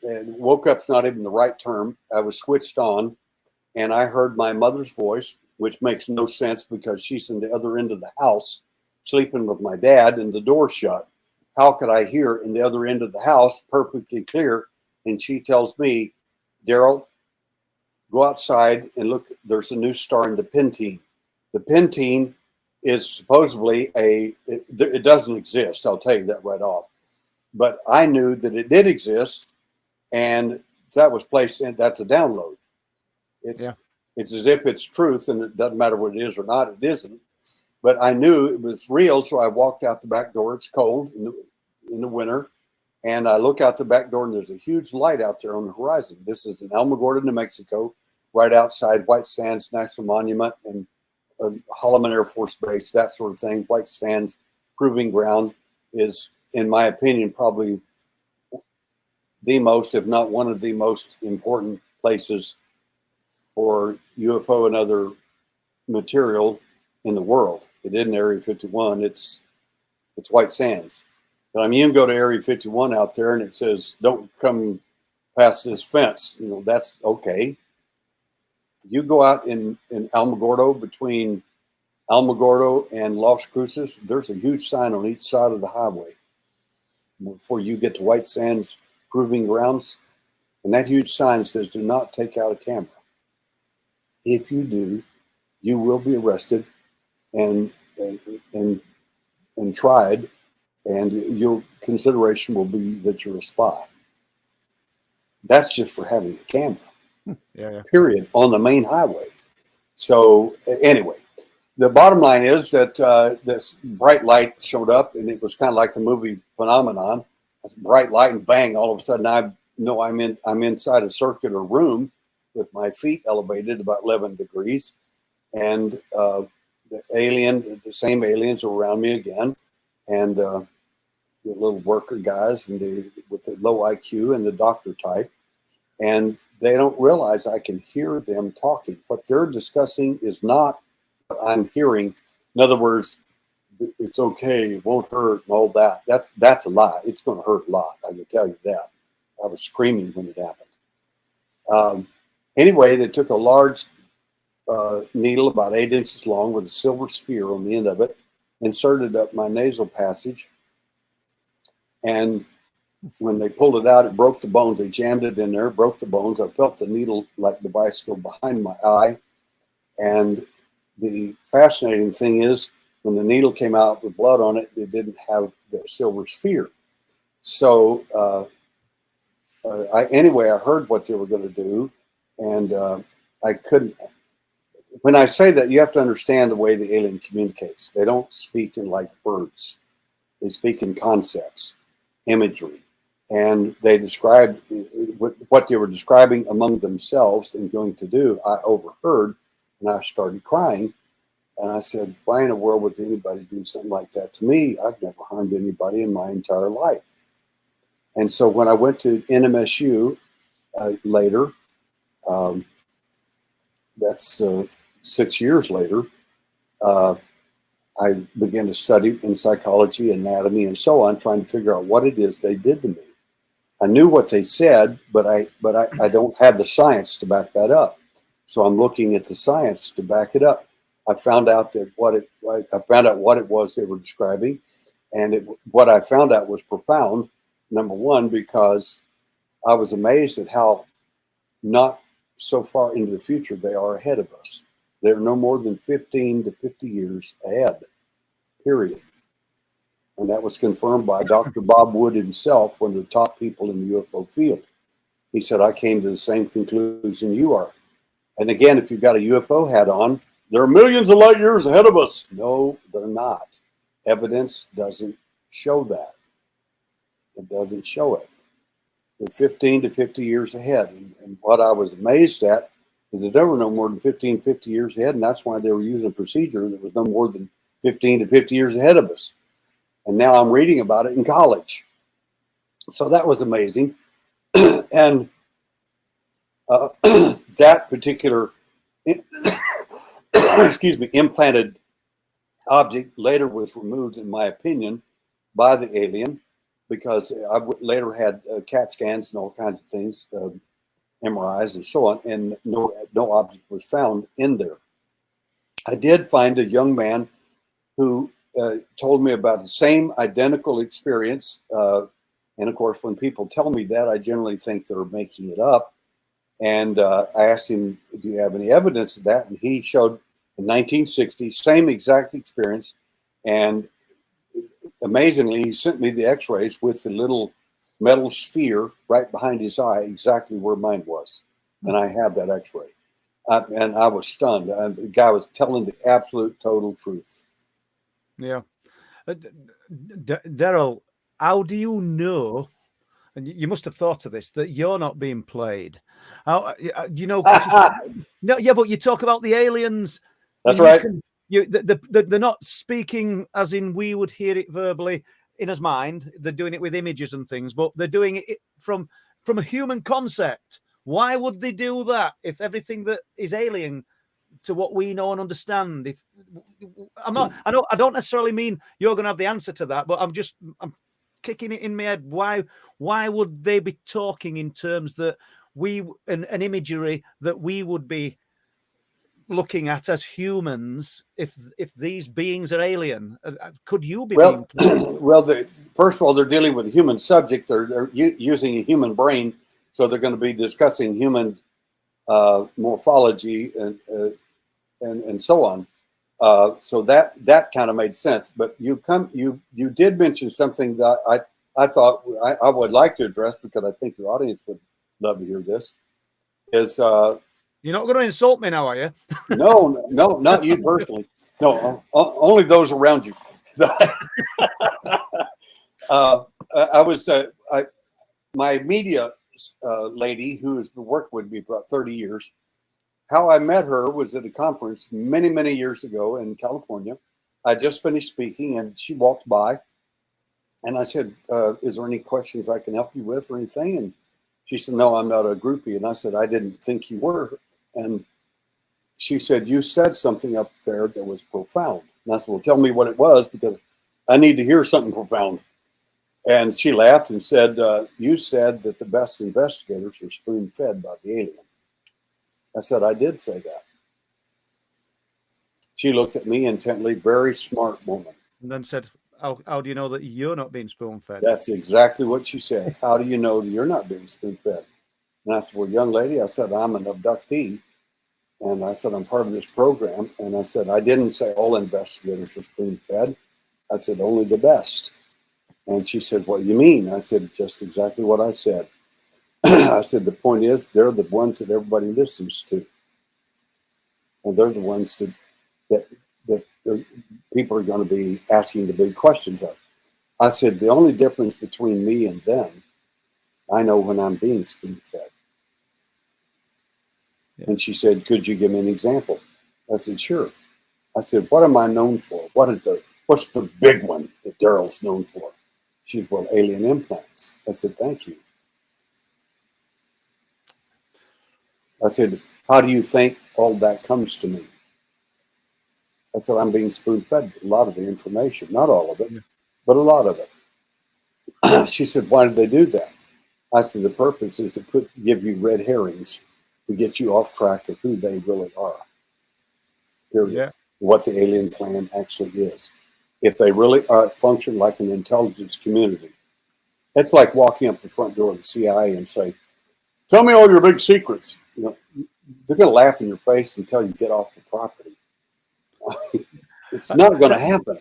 And woke up's not even the right term. I was switched on, and I heard my mother's voice, which makes no sense because she's in the other end of the house, sleeping with my dad, and the door shut. How could I hear in the other end of the house perfectly clear? And she tells me, Daryl, go outside and look. There's a new star in the Pentine. The Pentine is supposedly it doesn't exist. I'll tell you that right off. but I knew that it did exist, and that was placed in. That's a download. It's as if it's truth, and it doesn't matter what it is or not. It isn't. But I knew it was real, so I walked out the back door. It's cold in the winter, and I look out the back door, and there's a huge light out there on the horizon. This is in Alamogordo, New Mexico, right outside White Sands National Monument and Holloman Air Force Base, that sort of thing. White Sands Proving Ground is, in my opinion, probably the most, if not one of the most important places for UFO and other material in the world. It isn't Area 51. It's White Sands. But I mean, you can go to Area 51 out there, and it says, "Don't come past this fence." You know, that's okay. You go out in Alamogordo, between Alamogordo and Las Cruces, there's a huge sign on each side of the highway before you get to White Sands Proving Grounds, and that huge sign says, "Do not take out a camera. If you do, you will be arrested and tried, and your consideration will be that you're a spy." That's just for having a camera. Yeah. Period, on the main highway. So anyway, the bottom line is that this bright light showed up, and it was kind of like the movie Phenomenon. A bright light, and bang! All of a sudden, I know I'm inside a circular room with my feet elevated about 11 degrees, and the same aliens are around me again, and the little worker guys and with the low IQ and the doctor type, and they don't realize I can hear them talking. What they're discussing is not what I'm hearing. In other words, it's okay, it won't hurt, and all that. That's a lie. It's going to hurt a lot, I can tell you that. I was screaming when it happened. Anyway, they took a large needle about 8 inches long with a silver sphere on the end of it, inserted up my nasal passage, and when they pulled it out, it broke the bones. They jammed it in there, broke the bones. I felt the needle like device go behind my eye. And the fascinating thing is, when the needle came out with blood on it, it didn't have the silver sphere. So anyway, I heard what they were going to do, and I couldn't. When I say that, you have to understand the way the alien communicates. They don't speak in like words. They speak in concepts, imagery. And they described what they were describing among themselves and going to do. I overheard, and I started crying. And I said, "Why in the world would anybody do something like that to me? I've never harmed anybody in my entire life." And so when I went to NMSU later, that's 6 years later, I began to study in psychology, anatomy, and so on, trying to figure out what it is they did to me. I knew what they said, but I don't have the science to back that up. So I'm looking at the science to back it up. I found out what it was they were describing, and what I found out was profound. Number one, because I was amazed at how not so far into the future they are ahead of us. They're no more than 15 to 50 years ahead, period. And that was confirmed by Dr. Bob Wood himself, one of the top people in the UFO field. He said, "I came to the same conclusion you are." And again, if you've got a UFO hat on, they're millions of light years ahead of us. No, they're not. Evidence doesn't show that. It doesn't show it. They're 15 to 50 years ahead. And what I was amazed at is that there were no more than 15, 50 years ahead. And that's why they were using a procedure that was no more than 15 to 50 years ahead of us. And now I'm reading about it in college. So that was amazing. And that particular, implanted object later was removed, in my opinion, by the alien, because I later had CAT scans and all kinds of things, MRIs and so on, and no object was found in there. I did find a young man who told me about the same identical experience. And of course, when people tell me that, I generally think they're making it up. And I asked him, "Do you have any evidence of that?" And he showed in 1960, same exact experience. And amazingly, he sent me the x-rays with the little metal sphere right behind his eye, exactly where mine was. And I have that x-ray. And I was stunned. The guy was telling the absolute total truth. Yeah. Daryl, how do you know, and you must have thought of this, that you're not being played? How, you know, no, yeah, but you talk about the aliens. That's right. They're not speaking as in we would hear it verbally in his mind. They're doing it with images and things, but they're doing it from a human concept. Why would they do that if everything that is alien to what we know and understand? If I don't necessarily mean you're going to have the answer to that, but I'm kicking it in my head. Why would they be talking in terms that an imagery that we would be looking at as humans if these beings are alien? Could you be being played? Well, first of all, they're dealing with a human subject. They're using a human brain, so they're going to be discussing human morphology and so on. So that kind of made sense. But you did mention something that I thought I would like to address, because I think your audience would love to hear this. Is you're not going to insult me now, are you? No, not you personally. No, only those around you. My media lady, who has worked with me for about 30 years, how I met her was at a conference many, many years ago in California. I just finished speaking, and she walked by, and I said, is there any questions I can help you with or anything? And she said, no, I'm not a groupie. And I said, I didn't think you were. And she said, you said something up there that was profound. And I said, well, tell me what it was, because I need to hear something profound. And she laughed and said, you said that the best investigators are spoon-fed by the alien. I said, I did say that. She looked at me intently, very smart woman. And then said, how do you know that you're not being spoon-fed? That's exactly what she said. How do you know that you're not being spoon-fed? And I said, well, young lady, I said, I'm an abductee. And I said, I'm part of this program. And I said, I didn't say all investigators are spoon-fed. I said, only the best. And she said, what do you mean? I said, just exactly what I said. I said, the point is, they're the ones that everybody listens to. And they're the ones that people are going to be asking the big questions of. I said, the only difference between me and them, I know when I'm being spoon-fed. Yeah. And she said, could you give me an example? I said, sure. I said, what am I known for? What's the big one that Daryl's known for? She said, well, alien implants. I said, thank you. I said, how do you think all that comes to me? I said, I'm being spoon-fed a lot of the information, not all of it, but a lot of it. She said, why did they do that? I said, the purpose is to give you red herrings to get you off track of who they really are. Period. Yeah. What the alien plan actually is. If they really function like an intelligence community, it's like walking up the front door of the CIA and say, tell me all your big secrets. You know, they're going to laugh in your face until you get off the property. It's not going to happen.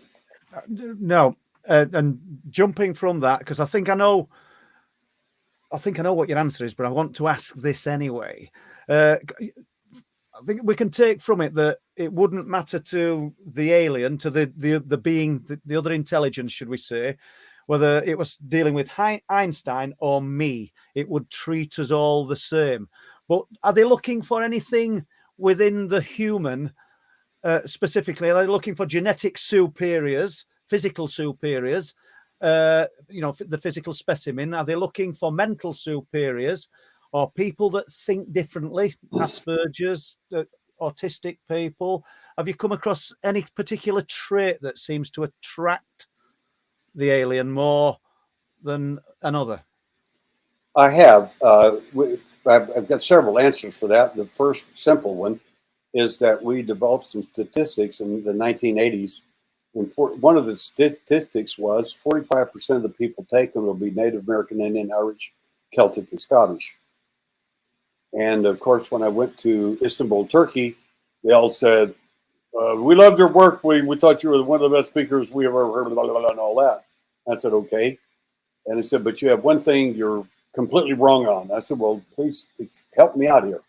No. And jumping from that, because I think I know what your answer is, but I want to ask this anyway. I think we can take from it that it wouldn't matter to the alien, to the being, the other intelligence, should we say, whether it was dealing with Einstein or me, it would treat us all the same. But are they looking for anything within the human, specifically? Are they looking for genetic superiors, physical superiors, the physical specimen? Are they looking for mental superiors, or people that think differently, Asperger's, autistic people? Have you come across any particular trait that seems to attract the alien more than another? I have. I've got several answers for that. The first simple one is that we developed some statistics in the 1980s. And one of the statistics was 45% of the people taken will be Native American, Indian, Irish, Celtic, and Scottish. And of course, when I went to Istanbul, Turkey, they all said, We loved your work. We thought you were one of the best speakers we ever heard, blah, blah, blah, and all that. I said, okay. And he said, but you have one thing you're completely wrong on. I said, well, please help me out here.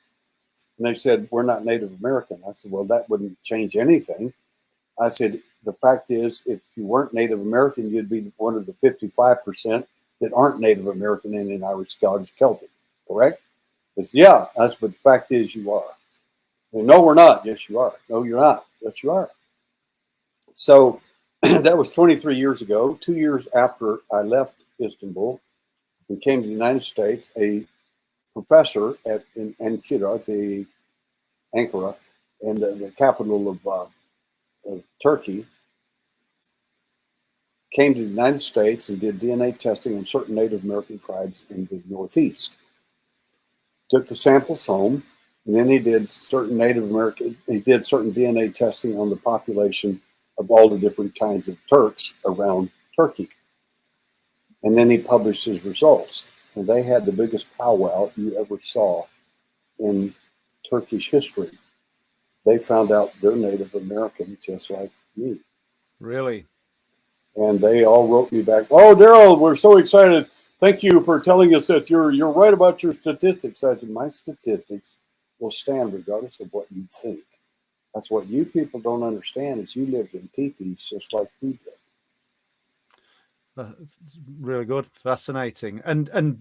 And they said, we're not Native American. I said, well, that wouldn't change anything. I said, the fact is, if you weren't Native American, you'd be one of the 55% that aren't Native American, Indian, Irish, Scottish, Celtic, correct? He said, yeah. I said, but the fact is you are. And, no, we're not. Yes, you are. No, you're not. Yes, you are. So that was 23 years ago. 2 years after I left Istanbul and came to the United States, a professor in Ankara, Ankara, and the capital of Turkey, came to the United States and did DNA testing on certain Native American tribes in the Northeast. Took the samples home, and then he did certain DNA testing on the population of all the different kinds of Turks around Turkey. And then he published his results. And they had the biggest powwow you ever saw in Turkish history. They found out they're Native American just like me. Really? And they all wrote me back, oh, Daryl, we're so excited. Thank you for telling us that you're right about your statistics. I said, my statistics will stand regardless of what you think. That's what you people don't understand is you lived in teepees just like we did. Really good, fascinating, and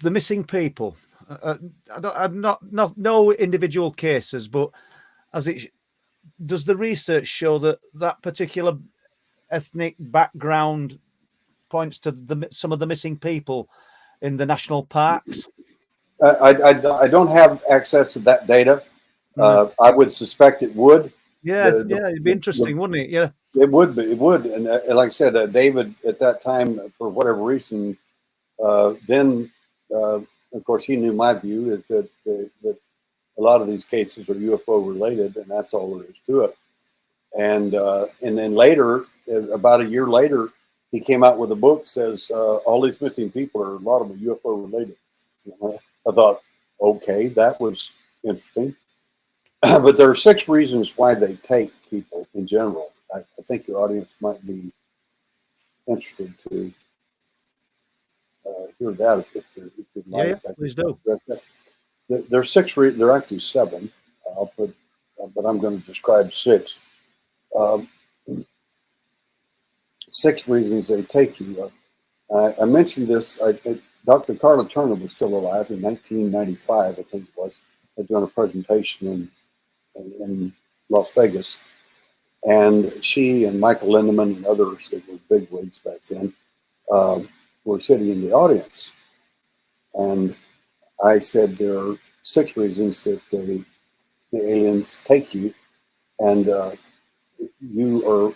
the missing people. No individual cases, but does the research show that particular ethnic background points to some of the missing people in the national parks? I don't have access to that data. I would suspect it would. It'd be interesting, wouldn't it? Yeah, it would. It would. And like I said, David at that time, for whatever reason, then of course he knew my view is that a lot of these cases are UFO related, and that's all there is to it. And then later, about a year later, he came out with a book that says all these missing people are a lot of them UFO related. I thought, okay, that was interesting. But there are 6 reasons why they take people in general. I think your audience might be interested to hear that if you'd like. Yeah, please do. There's 6 reasons. There are actually 7. But I'm going to describe 6. 6 reasons they take you. I mentioned this. Dr. Carla Turner was still alive in 1995, I think it was, doing a presentation in Las Vegas. And she and Michael Lindemann and others that were bigwigs back then were sitting in the audience. And I said there are 6 reasons that the aliens take you. And you are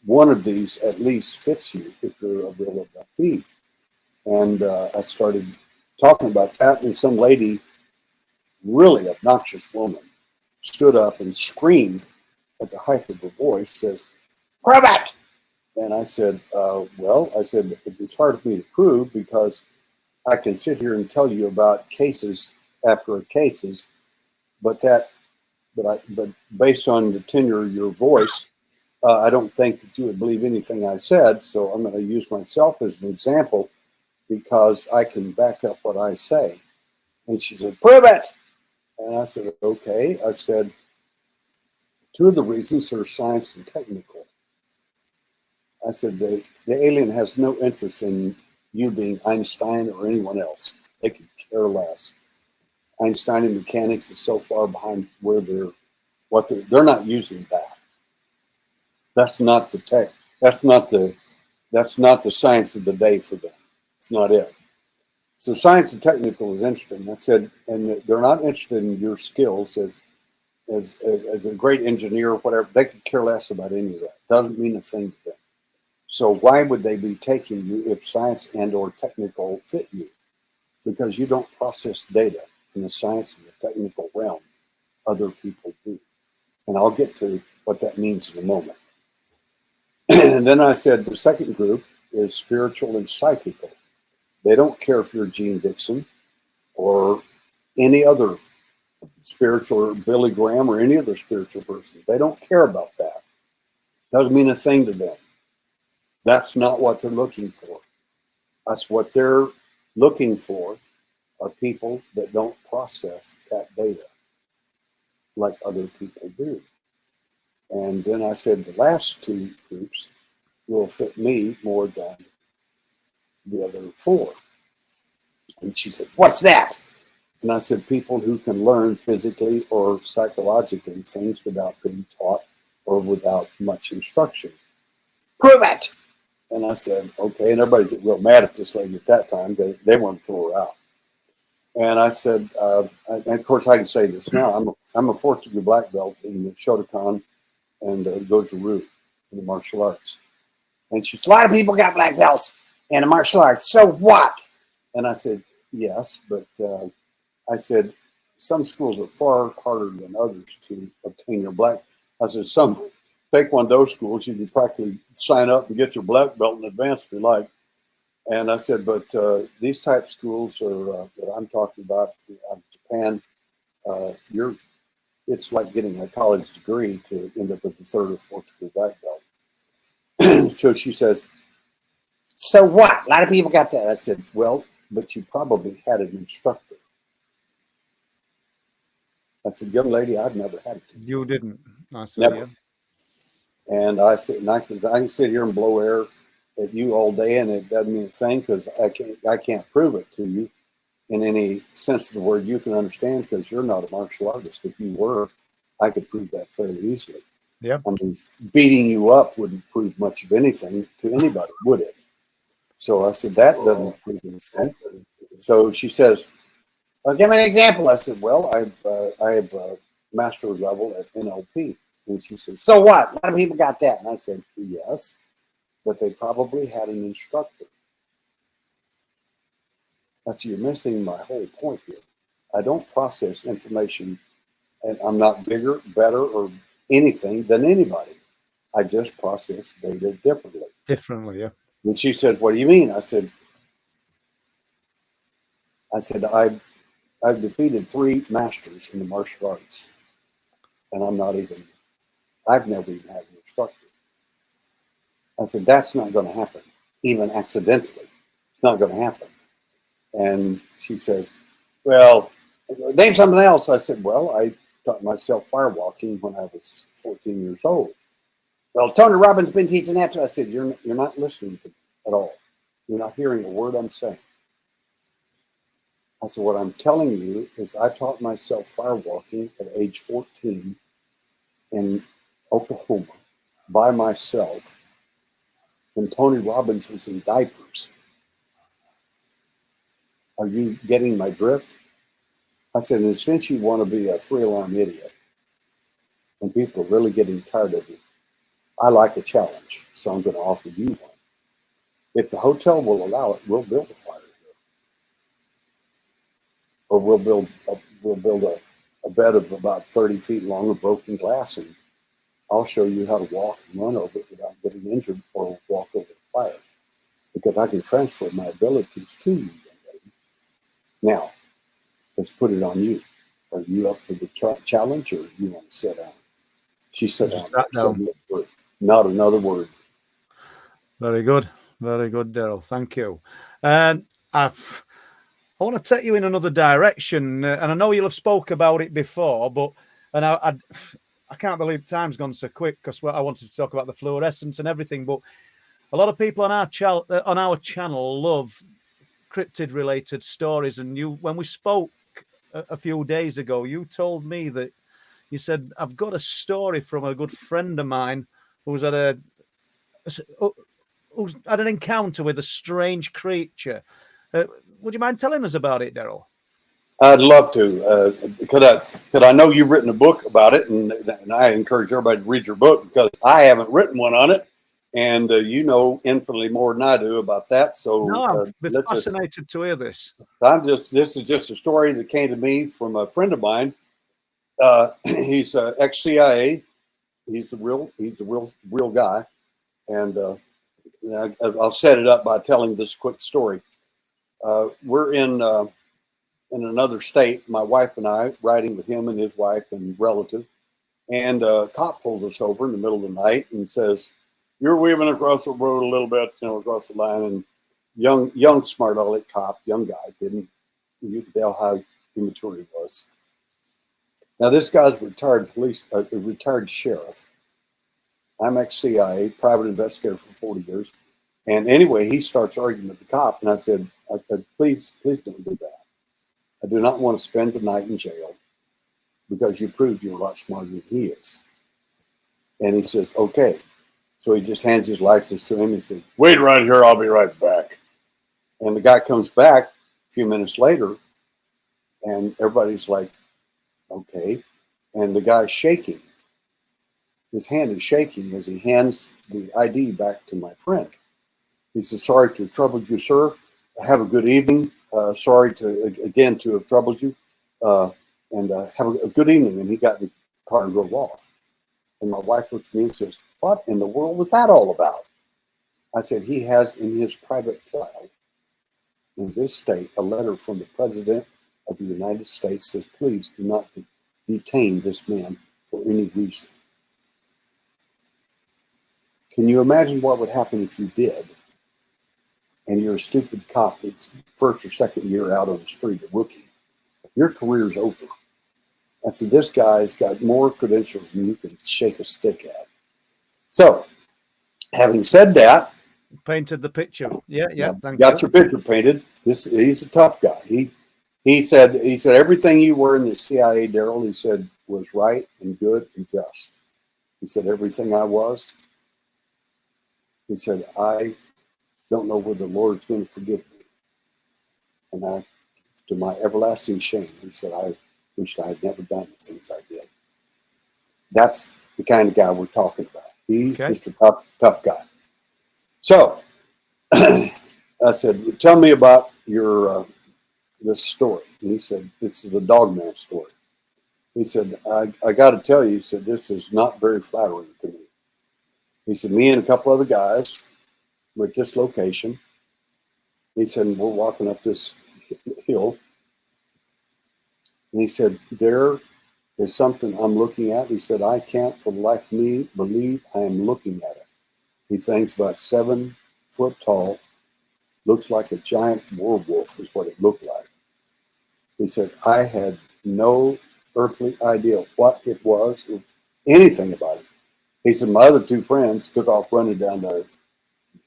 one of these at least fits you if you're a real abductee. And I started talking about that, and some lady, really obnoxious woman, stood up and screamed at the height of her voice, says, "Prove it!" And I said, it's hard for me to prove because I can sit here and tell you about cases after cases, but based on the tenor of your voice, I don't think that you would believe anything I said. So I'm going to use myself as an example because I can back up what I say. And she said, "Prove it!" And I said, okay. I said, 2 of the reasons are science and technical. I said, the alien has no interest in you being Einstein or anyone else. They could care less. Einstein and mechanics is so far behind where they're not using that. That's not the tech. That's not the science of the day for them. It's not it. So science and technical is interesting. I said, and they're not interested in your skills as a great engineer or whatever. They could care less about any of that. Doesn't mean a thing to them. So why would they be taking you if science and or technical fit you? Because you don't process data in the science and the technical realm. Other people do. And I'll get to what that means in a moment. And then I said the second group is spiritual and psychical. They don't care if you're Gene Dixon or any other spiritual or Billy Graham or any other spiritual person. They don't care about that. Doesn't mean a thing to them. That's not what they're looking for. That's what they're looking for are people that don't process that data like other people do. And then I said the last two groups will fit me more than the other four. And she said, what's that? And I said, people who can learn physically or psychologically things without being taught or without much instruction. Prove it. And I said, okay. And everybody got real mad at this lady at that time. They wanted to throw her out. And I said, and of course I can say this now, I'm a fourth degree black belt in the Shotokan and Goju-Ryu in the martial arts. And she said, a lot of people got black belts in the martial arts. So what? And I said, yes, but I said, some schools are far harder than others to obtain your black. I said, some Taekwondo schools, you can practically sign up and get your black belt in advance if you like. And I said, but these type schools are that I'm talking about in Japan, it's like getting a college degree to end up with the third or fourth degree black belt. So she says, so what? A lot of people got that. I said, well, but you probably had an instructor. I said, young lady, I've never had it. You didn't. I said, never. Yeah. And I said, and I can sit here and blow air at you all day, and it doesn't mean a thing because I can't prove it to you in any sense of the word you can understand because you're not a martial artist. If you were, I could prove that fairly easily. Yeah. I mean, beating you up wouldn't prove much of anything to anybody, would it? So I said, that doesn't prove anything. So she says, well, give me an example. I said, well, I have a master's level at NLP. And she said, so what? A lot of people got that. And I said, yes, but they probably had an instructor. That's you're missing my whole point here. I don't process information, and I'm not bigger, better, or anything than anybody. I just process data differently. Differently, yeah. And she said, what do you mean? I said, I've defeated 3 masters in the martial arts, and I've never even had an instructor. I said, that's not going to happen, even accidentally. It's not going to happen. And she says, well, name something else. I said, well, I taught myself firewalking when I was 14 years old. Well, Tony Robbins been teaching that to. I said, you're not listening to me at all. You're not hearing a word I'm saying. I said, what I'm telling you is I taught myself firewalking at age 14 in Oklahoma by myself when Tony Robbins was in diapers. Are you getting my drift? I said, and since you want to be a 3-alarm idiot and people are really getting tired of you, I like a challenge, so I'm going to offer you one. If the hotel will allow it, we'll build a fire here. Or we'll build a bed of about 30 feet long of broken glass, and I'll show you how to walk and run over it without getting injured or walk over the fire. Because I can transfer my abilities to you. Now, let's put it on you. Are you up for the challenge, or you want to sit down? She sat down. Not another word. Very good, Daryl. Thank you. And I want to take you in another direction, and I know you'll have spoke about it before, but I can't believe time's gone so quick because I wanted to talk about the fluorescence and everything. But a lot of people on our channel love cryptid-related stories, and when we spoke a few days ago, you told me that you said, I've got a story from a good friend of mine who's had an encounter with a strange creature. Would you mind telling us about it, Daryl? I'd love to. Could I know you've written a book about it, and I encourage everybody to read your book because I haven't written one on it, and you know infinitely more than I do about that. So no, I'm fascinated to hear this. This is just a story that came to me from a friend of mine. He's ex-CIA. He's the real guy, and I'll set it up by telling this quick story. We're in in another state, my wife and I, riding with him and his wife and relative, and a cop pulls us over in the middle of the night and says, "You're weaving across the road a little bit, across the line." And young smart aleck cop, young guy, you could tell how immature he was. Now this guy's a retired sheriff. I'm ex-CIA, private investigator for 40 years. And anyway, he starts arguing with the cop, and I said, please don't do that. I do not want to spend the night in jail because you proved you're a lot smarter than he is. And he says, okay. So he just hands his license to him and says, "Wait right here, I'll be right back." And the guy comes back a few minutes later, and everybody's like, okay. And the guy's shaking. His hand is shaking as he hands the ID back to my friend. He says, "Sorry to have troubled you, sir. Have a good evening. Sorry to have troubled you. And have a good evening." And he got in the car and drove off. And my wife looks at me and says, "What in the world was that all about?" I said, "He has in his private file in this state a letter from the President of the United States says, please do not detain this man for any reason." Can you imagine what would happen if you did? And you're a stupid cop that's first or second year out on the street, a rookie. Your career's over. I said, this guy's got more credentials than you can shake a stick at. So, having said that, painted the picture. Yeah. Thank got you. your picture painted. He's a tough guy. He said everything you were in the CIA, Daryl, he said, was right and good and just. He said everything I was. He said, I don't know whether the Lord's going to forgive me. And to my everlasting shame, he said, I wish I had never done the things I did. That's the kind of guy we're talking about. He's just a tough guy. So I said, tell me about your this story. And he said, this is the Dogman story. He said, I got to tell you, he said, this is not very flattering to me. He said, me and a couple other guys were at this location. He said, we're walking up this hill. And he said, there is something I'm looking at. He said, I can't for the life of me believe I am looking at it. He thinks about 7 foot tall, looks like a giant werewolf is what it looked like. He said, I had no earthly idea what it was or anything about it. He said, my other 2 friends took off running they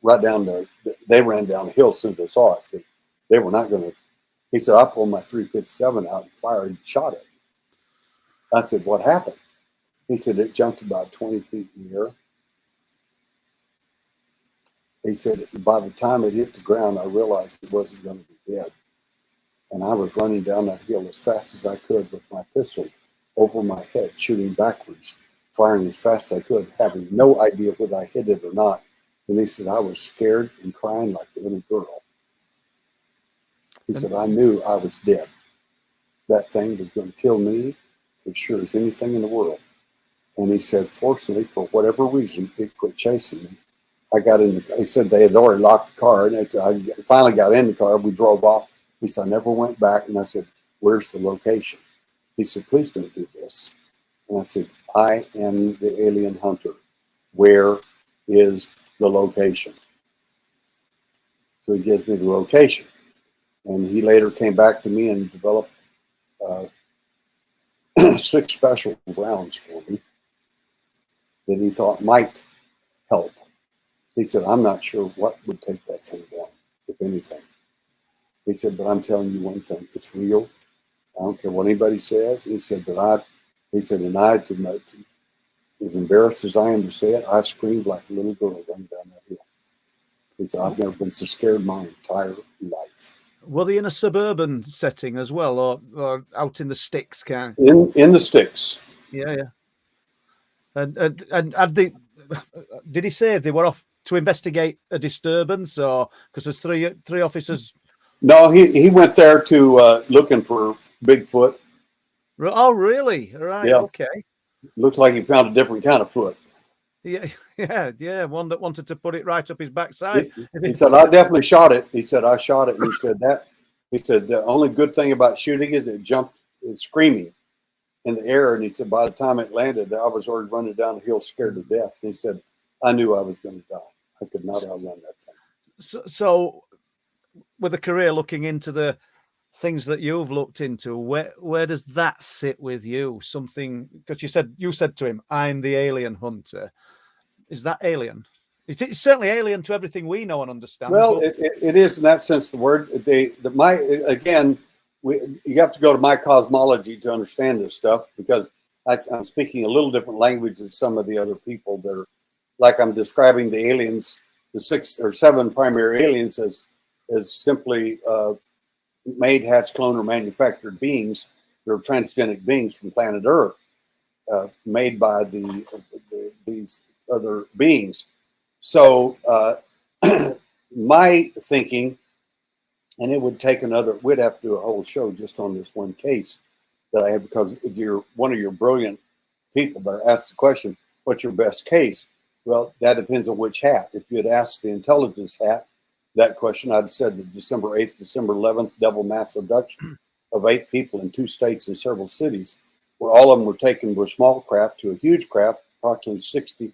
ran down the hill as soon as they saw it. They were not going to. He said, I pulled my .357 out and fired and shot it. I said, what happened? He said, it jumped about 20 feet in the air. He said, by the time it hit the ground, I realized it wasn't going to be dead. And I was running down that hill as fast as I could with my pistol over my head, shooting backwards, firing as fast as I could, having no idea whether I hit it or not. And he said, I was scared and crying like a little girl. He said, I knew I was dead. That thing was going to kill me as sure as anything in the world. And he said, fortunately, for whatever reason, it quit chasing me. I got in he said they had already locked the car. And I finally got in the car. We drove off. He said, I never went back. And I said, where's the location? He said, please don't do this. And I said, I am the alien hunter. Where is the location? So he gives me the location. And he later came back to me and developed 6 special rounds for me that he thought might help. He said, I'm not sure what would take that thing down, if anything. He said, but I'm telling you one thing, it's real. I don't care what anybody says. He said, as embarrassed as I am to say it, I screamed like a little girl running down that hill. He said, I've never been so scared my entire life. Were they in a suburban setting as well, or out in the sticks? In the sticks. Yeah. And had they, did he say they were off to investigate a disturbance, or because there's three officers? No, he went there to looking for Bigfoot. Oh, really? Right. Yeah. Okay. Looks like he found a different kind of foot. Yeah. One that wanted to put it right up his backside. He said, I definitely shot it. He said, I shot it. And he said He said, the only good thing about shooting is it jumped and screaming in the air. And he said, by the time it landed, I was already running down the hill scared to death. And he said, I knew I was going to die. I could not outrun that thing. So with a career looking into the things that you've looked into, where does that sit with you? Something, because you said to him, I'm the alien hunter. Is that alien? It's certainly alien to everything we know and understand. Well, it is in that sense. The word you have to go to my cosmology to understand this stuff, because I'm speaking a little different language than some of the other people that are, like I'm describing the aliens, the 6 or 7 primary aliens as simply made, hatched, cloned, or manufactured beings. They're transgenic beings from planet Earth, made by these other beings. So my thinking, and it would take we'd have to do a whole show just on this one case that I have, because you're one of your brilliant people that asked the question, what's your best case? Well, that depends on which hat. If you had asked the intelligence hat that question, I'd said the December 8th, December 11th double mass abduction of 8 people in 2 states and several cities, where all of them were taken with small craft to a huge craft, approximately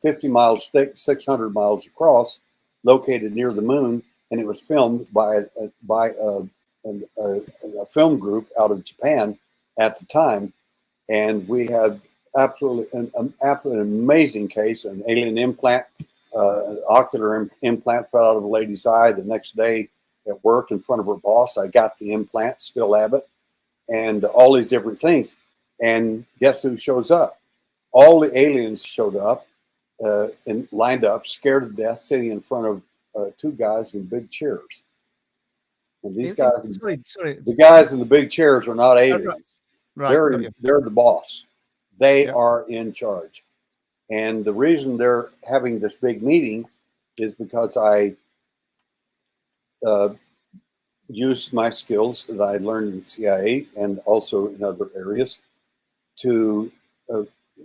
50 miles thick, 600 miles across, located near the moon, and it was filmed by a film group out of Japan at the time. And we had absolutely an amazing case, an alien implant, an ocular implant fell out of a lady's eye the next day at work in front of her boss. I got the implant, still have it, and all these different things. And guess who shows up? All the aliens showed up and lined up, scared to death, sitting in front of 2 guys in big chairs. And these guys, the guys in the big chairs are not aliens. Right. They're the boss. They are in charge. And the reason they're having this big meeting is because I used my skills that I learned in the CIA and also in other areas to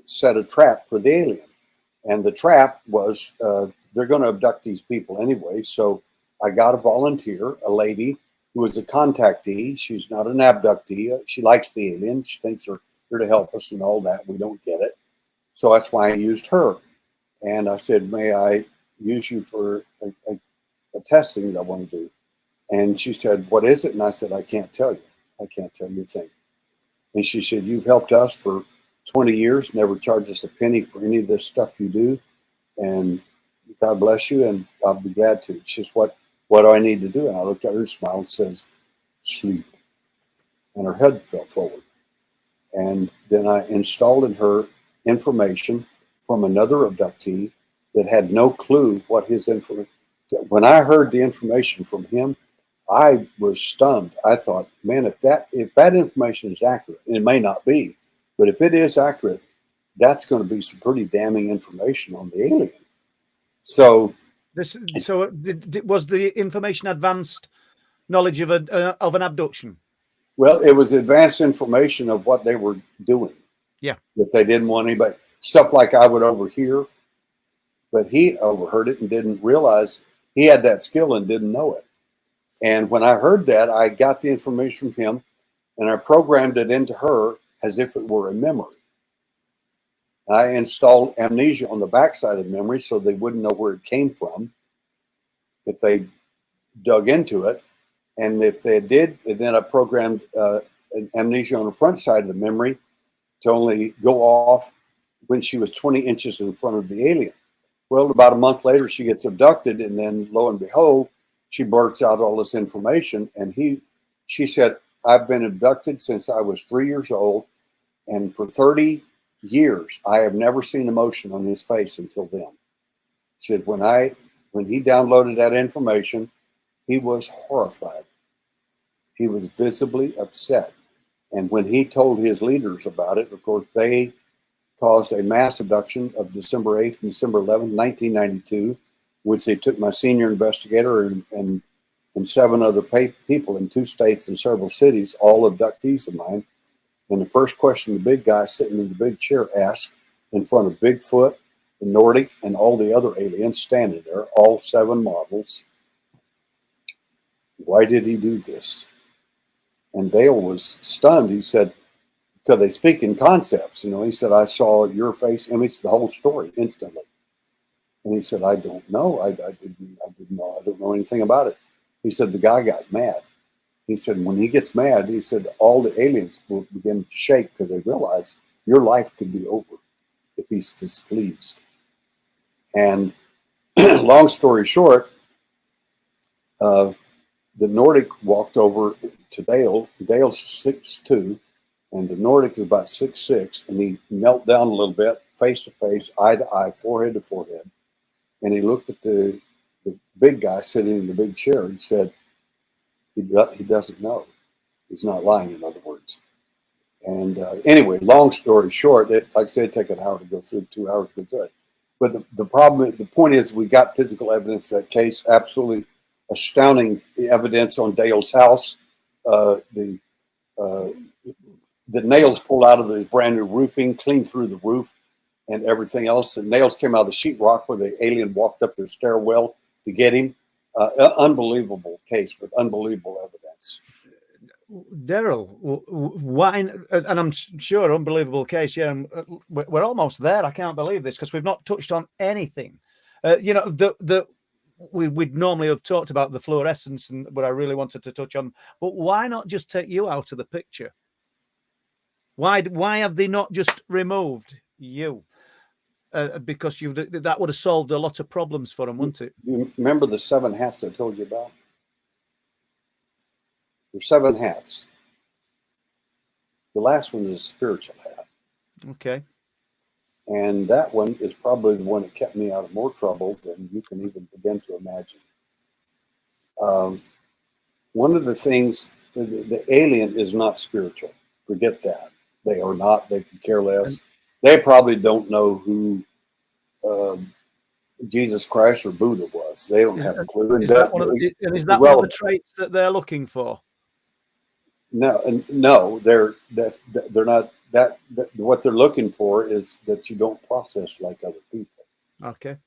set a trap for the alien. And the trap was they're going to abduct these people anyway. So I got a volunteer, a lady who was a contactee. She's not an abductee. She likes the alien. She thinks they're here to help us and all that. We don't get it. So that's why I used her. And I said, may I use you for a testing that I want to do? And she said, what is it? And I said, I can't tell you. I can't tell you a thing. And she said, you've helped us for 20 years, never charged us a penny for any of this stuff you do. And God bless you, and I'll be glad to. She says, what do I need to do? And I looked at her and smiled and says, sleep. And her head fell forward. And then I installed in her information from another abductee that had no clue what his information. When I heard the information from him, I was stunned. I thought, man, if that information is accurate, and it may not be, but if it is accurate, that's going to be some pretty damning information on the alien. So, was the information advanced knowledge of an abduction? Well, it was advanced information of what they were doing. Yeah. That they didn't want anybody, stuff like I would overhear, but he overheard it and didn't realize he had that skill and didn't know it. And when I heard that, I got the information from him and I programmed it into her as if it were a memory. I installed amnesia on the backside of the memory so they wouldn't know where it came from if they dug into it. And if they did, and then I programmed an amnesia on the front side of the memory to only go off when she was 20 inches in front of the alien. Well, about a month later, she gets abducted, and then lo and behold, she blurts out all this information. And she said, I've been abducted since I was 3 years old, and for 30 years, I have never seen emotion on his face until then. She said, when he downloaded that information, he was horrified. He was visibly upset. And when he told his leaders about it, of course, they caused a mass abduction of December 8th and December 11th, 1992, which they took my senior investigator and 7 other people in 2 states and several cities, all abductees of mine. And the first question the big guy sitting in the big chair asked in front of Bigfoot, the Nordic, and all the other aliens standing there, all 7 models, Why did he do this? And Dale was stunned. He said, because they speak in concepts. You know, he said, I saw your face image, the whole story instantly. And he said, I don't know. I didn't know. I don't know anything about it. He said, the guy got mad. He said, when he gets mad, he said, all the aliens will begin to shake because they realize your life could be over if he's displeased. And long story short, the Nordic walked over to Dale. Dale's 6'2", and the Nordic is about 6'6", and he knelt down a little bit, face to face, eye to eye, forehead to forehead, and he looked at the big guy sitting in the big chair and said, he doesn't know. He's not lying, in other words. And anyway, long story short, like I said, it'd take an hour to go through, 2 hours to go through it. But the point is, we got physical evidence of that case, absolutely astounding evidence on Dale's house. The nails pulled out of the brand new roofing, clean through the roof and everything else. The nails came out of the sheetrock where the alien walked up their stairwell to get him. Unbelievable case with unbelievable evidence. Daryl, why? And I'm sure unbelievable case. Yeah, we're almost there. I can't believe this because we've not touched on anything. You know, we'd normally have talked about the fluorescence and what I really wanted to touch on. But why not just take you out of the picture? Why have they not just removed you? Because that would have solved a lot of problems for them, wouldn't it? You remember the 7 hats I told you about? There's 7 hats. The last one is a spiritual hat. Okay. And that one is probably the one that kept me out of more trouble than you can even begin to imagine. One of the things, the alien is not spiritual. Forget that. They are not. They could care less. They probably don't know who Jesus Christ or Buddha was. They don't have a clue. Is that one of the traits that they're looking for? No, they're not. That what they're looking for is that you don't process like other people. Okay.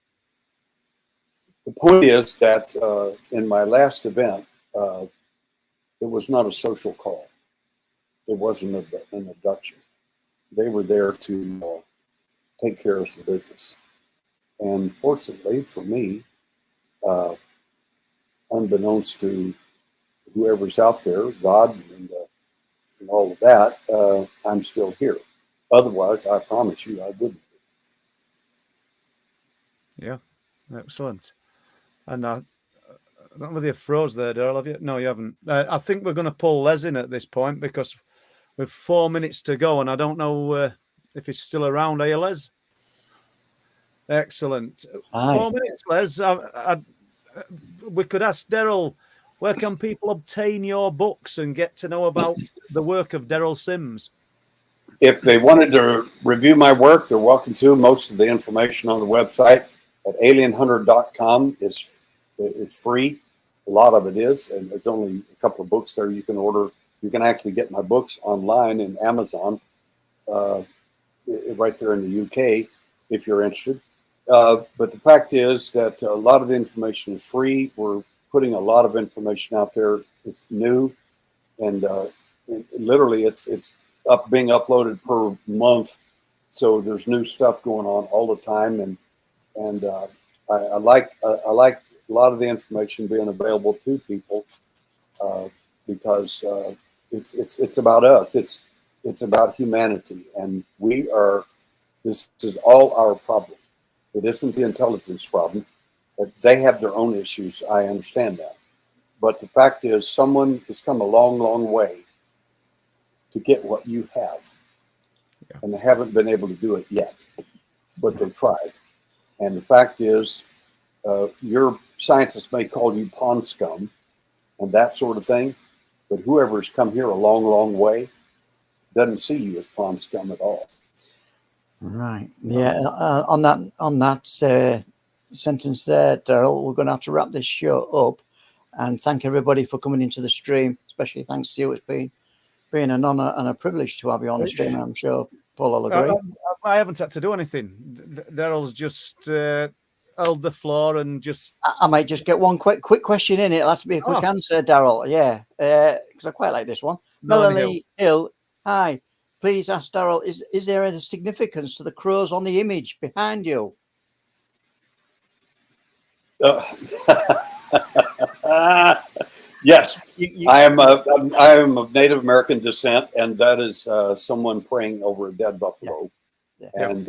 The point is that in my last event, it was not a social call. It wasn't an abduction. They were there to take care of some business. And fortunately for me, unbeknownst to whoever's out there, God and all of that, I'm still here. Otherwise, I promise you, I wouldn't be. Yeah, excellent. And I don't know whether you froze there, Daryl, have you? No, you haven't. I think we're going to pull Les in at this point because we've 4 minutes to go, and I don't know if he's still around. Are you, Les? Excellent. Hi. 4 minutes, Les. We could ask Daryl, where can people obtain your books and get to know about the work of Derrel Sims? If they wanted to review my work, they're welcome to. Most of the information on the website at alienhunter.com is free. A lot of it is, and there's only a couple of books there you can order. You can actually get my books online in Amazon, right there in the UK, if you're interested. But the fact is that a lot of the information is free. We're putting a lot of information out there. It's new, and literally it's being uploaded per month. So there's new stuff going on all the time, and I like a lot of the information being available to people because it's about us. It's about humanity, and this is all our problem. It isn't the intelligence problem. They have their own issues. I understand that. But the fact is, someone has come a long, long way to get what you have. Yeah. And they haven't been able to do it yet, but they've tried. And the fact is, your scientists may call you pond scum and that sort of thing, but whoever's come here a long, long way doesn't see you as pond scum at all. Right. Yeah. On that sentence there, Daryl, we're going to have to wrap this show up, and thank everybody for coming into the stream. Especially thanks to you. It's been an honor and a privilege to have you on the stream. And I'm sure Paul will agree. I haven't had to do anything. Daryl's just hold the floor and just. I might just get one quick question in it. That'll be a quick answer, Daryl. Yeah, because I quite like this one. Melanie Hill, hi. Please ask Daryl, is there any significance to the crows on the image behind you? Yes, I am of Native American descent, and that is someone praying over a dead buffalo. Yeah. And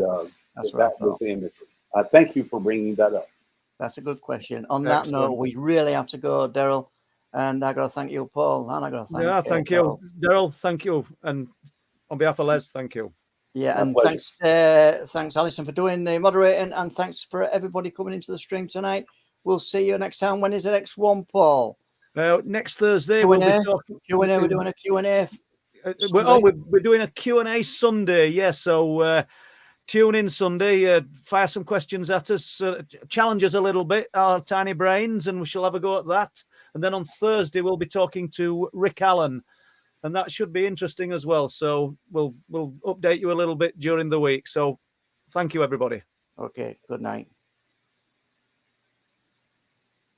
That's that was the imagery. Thank you for bringing that up. That's a good question. On that note, we really have to go, Daryl. And I got to thank you, Paul. And I got to thank you. Thank you, Daryl. Thank you. And on behalf of Les, thank you. Yeah, My and pleasure. thanks, Alison, for doing the moderating, and thanks for everybody coming into the stream tonight. We'll see you next time. When is the next one, Paul? Next Thursday, Q&A. we'll be talking. Q&A. We're doing a Q&A. We're doing a Q&A Sunday. Yeah, so tune in Sunday. Fire some questions at us. Challenge us a little bit, our tiny brains, and we shall have a go at that. And then on Thursday, we'll be talking to Rick Allen. And that should be interesting as well. So we'll update you a little bit during the week. So thank you, everybody. Okay, good night.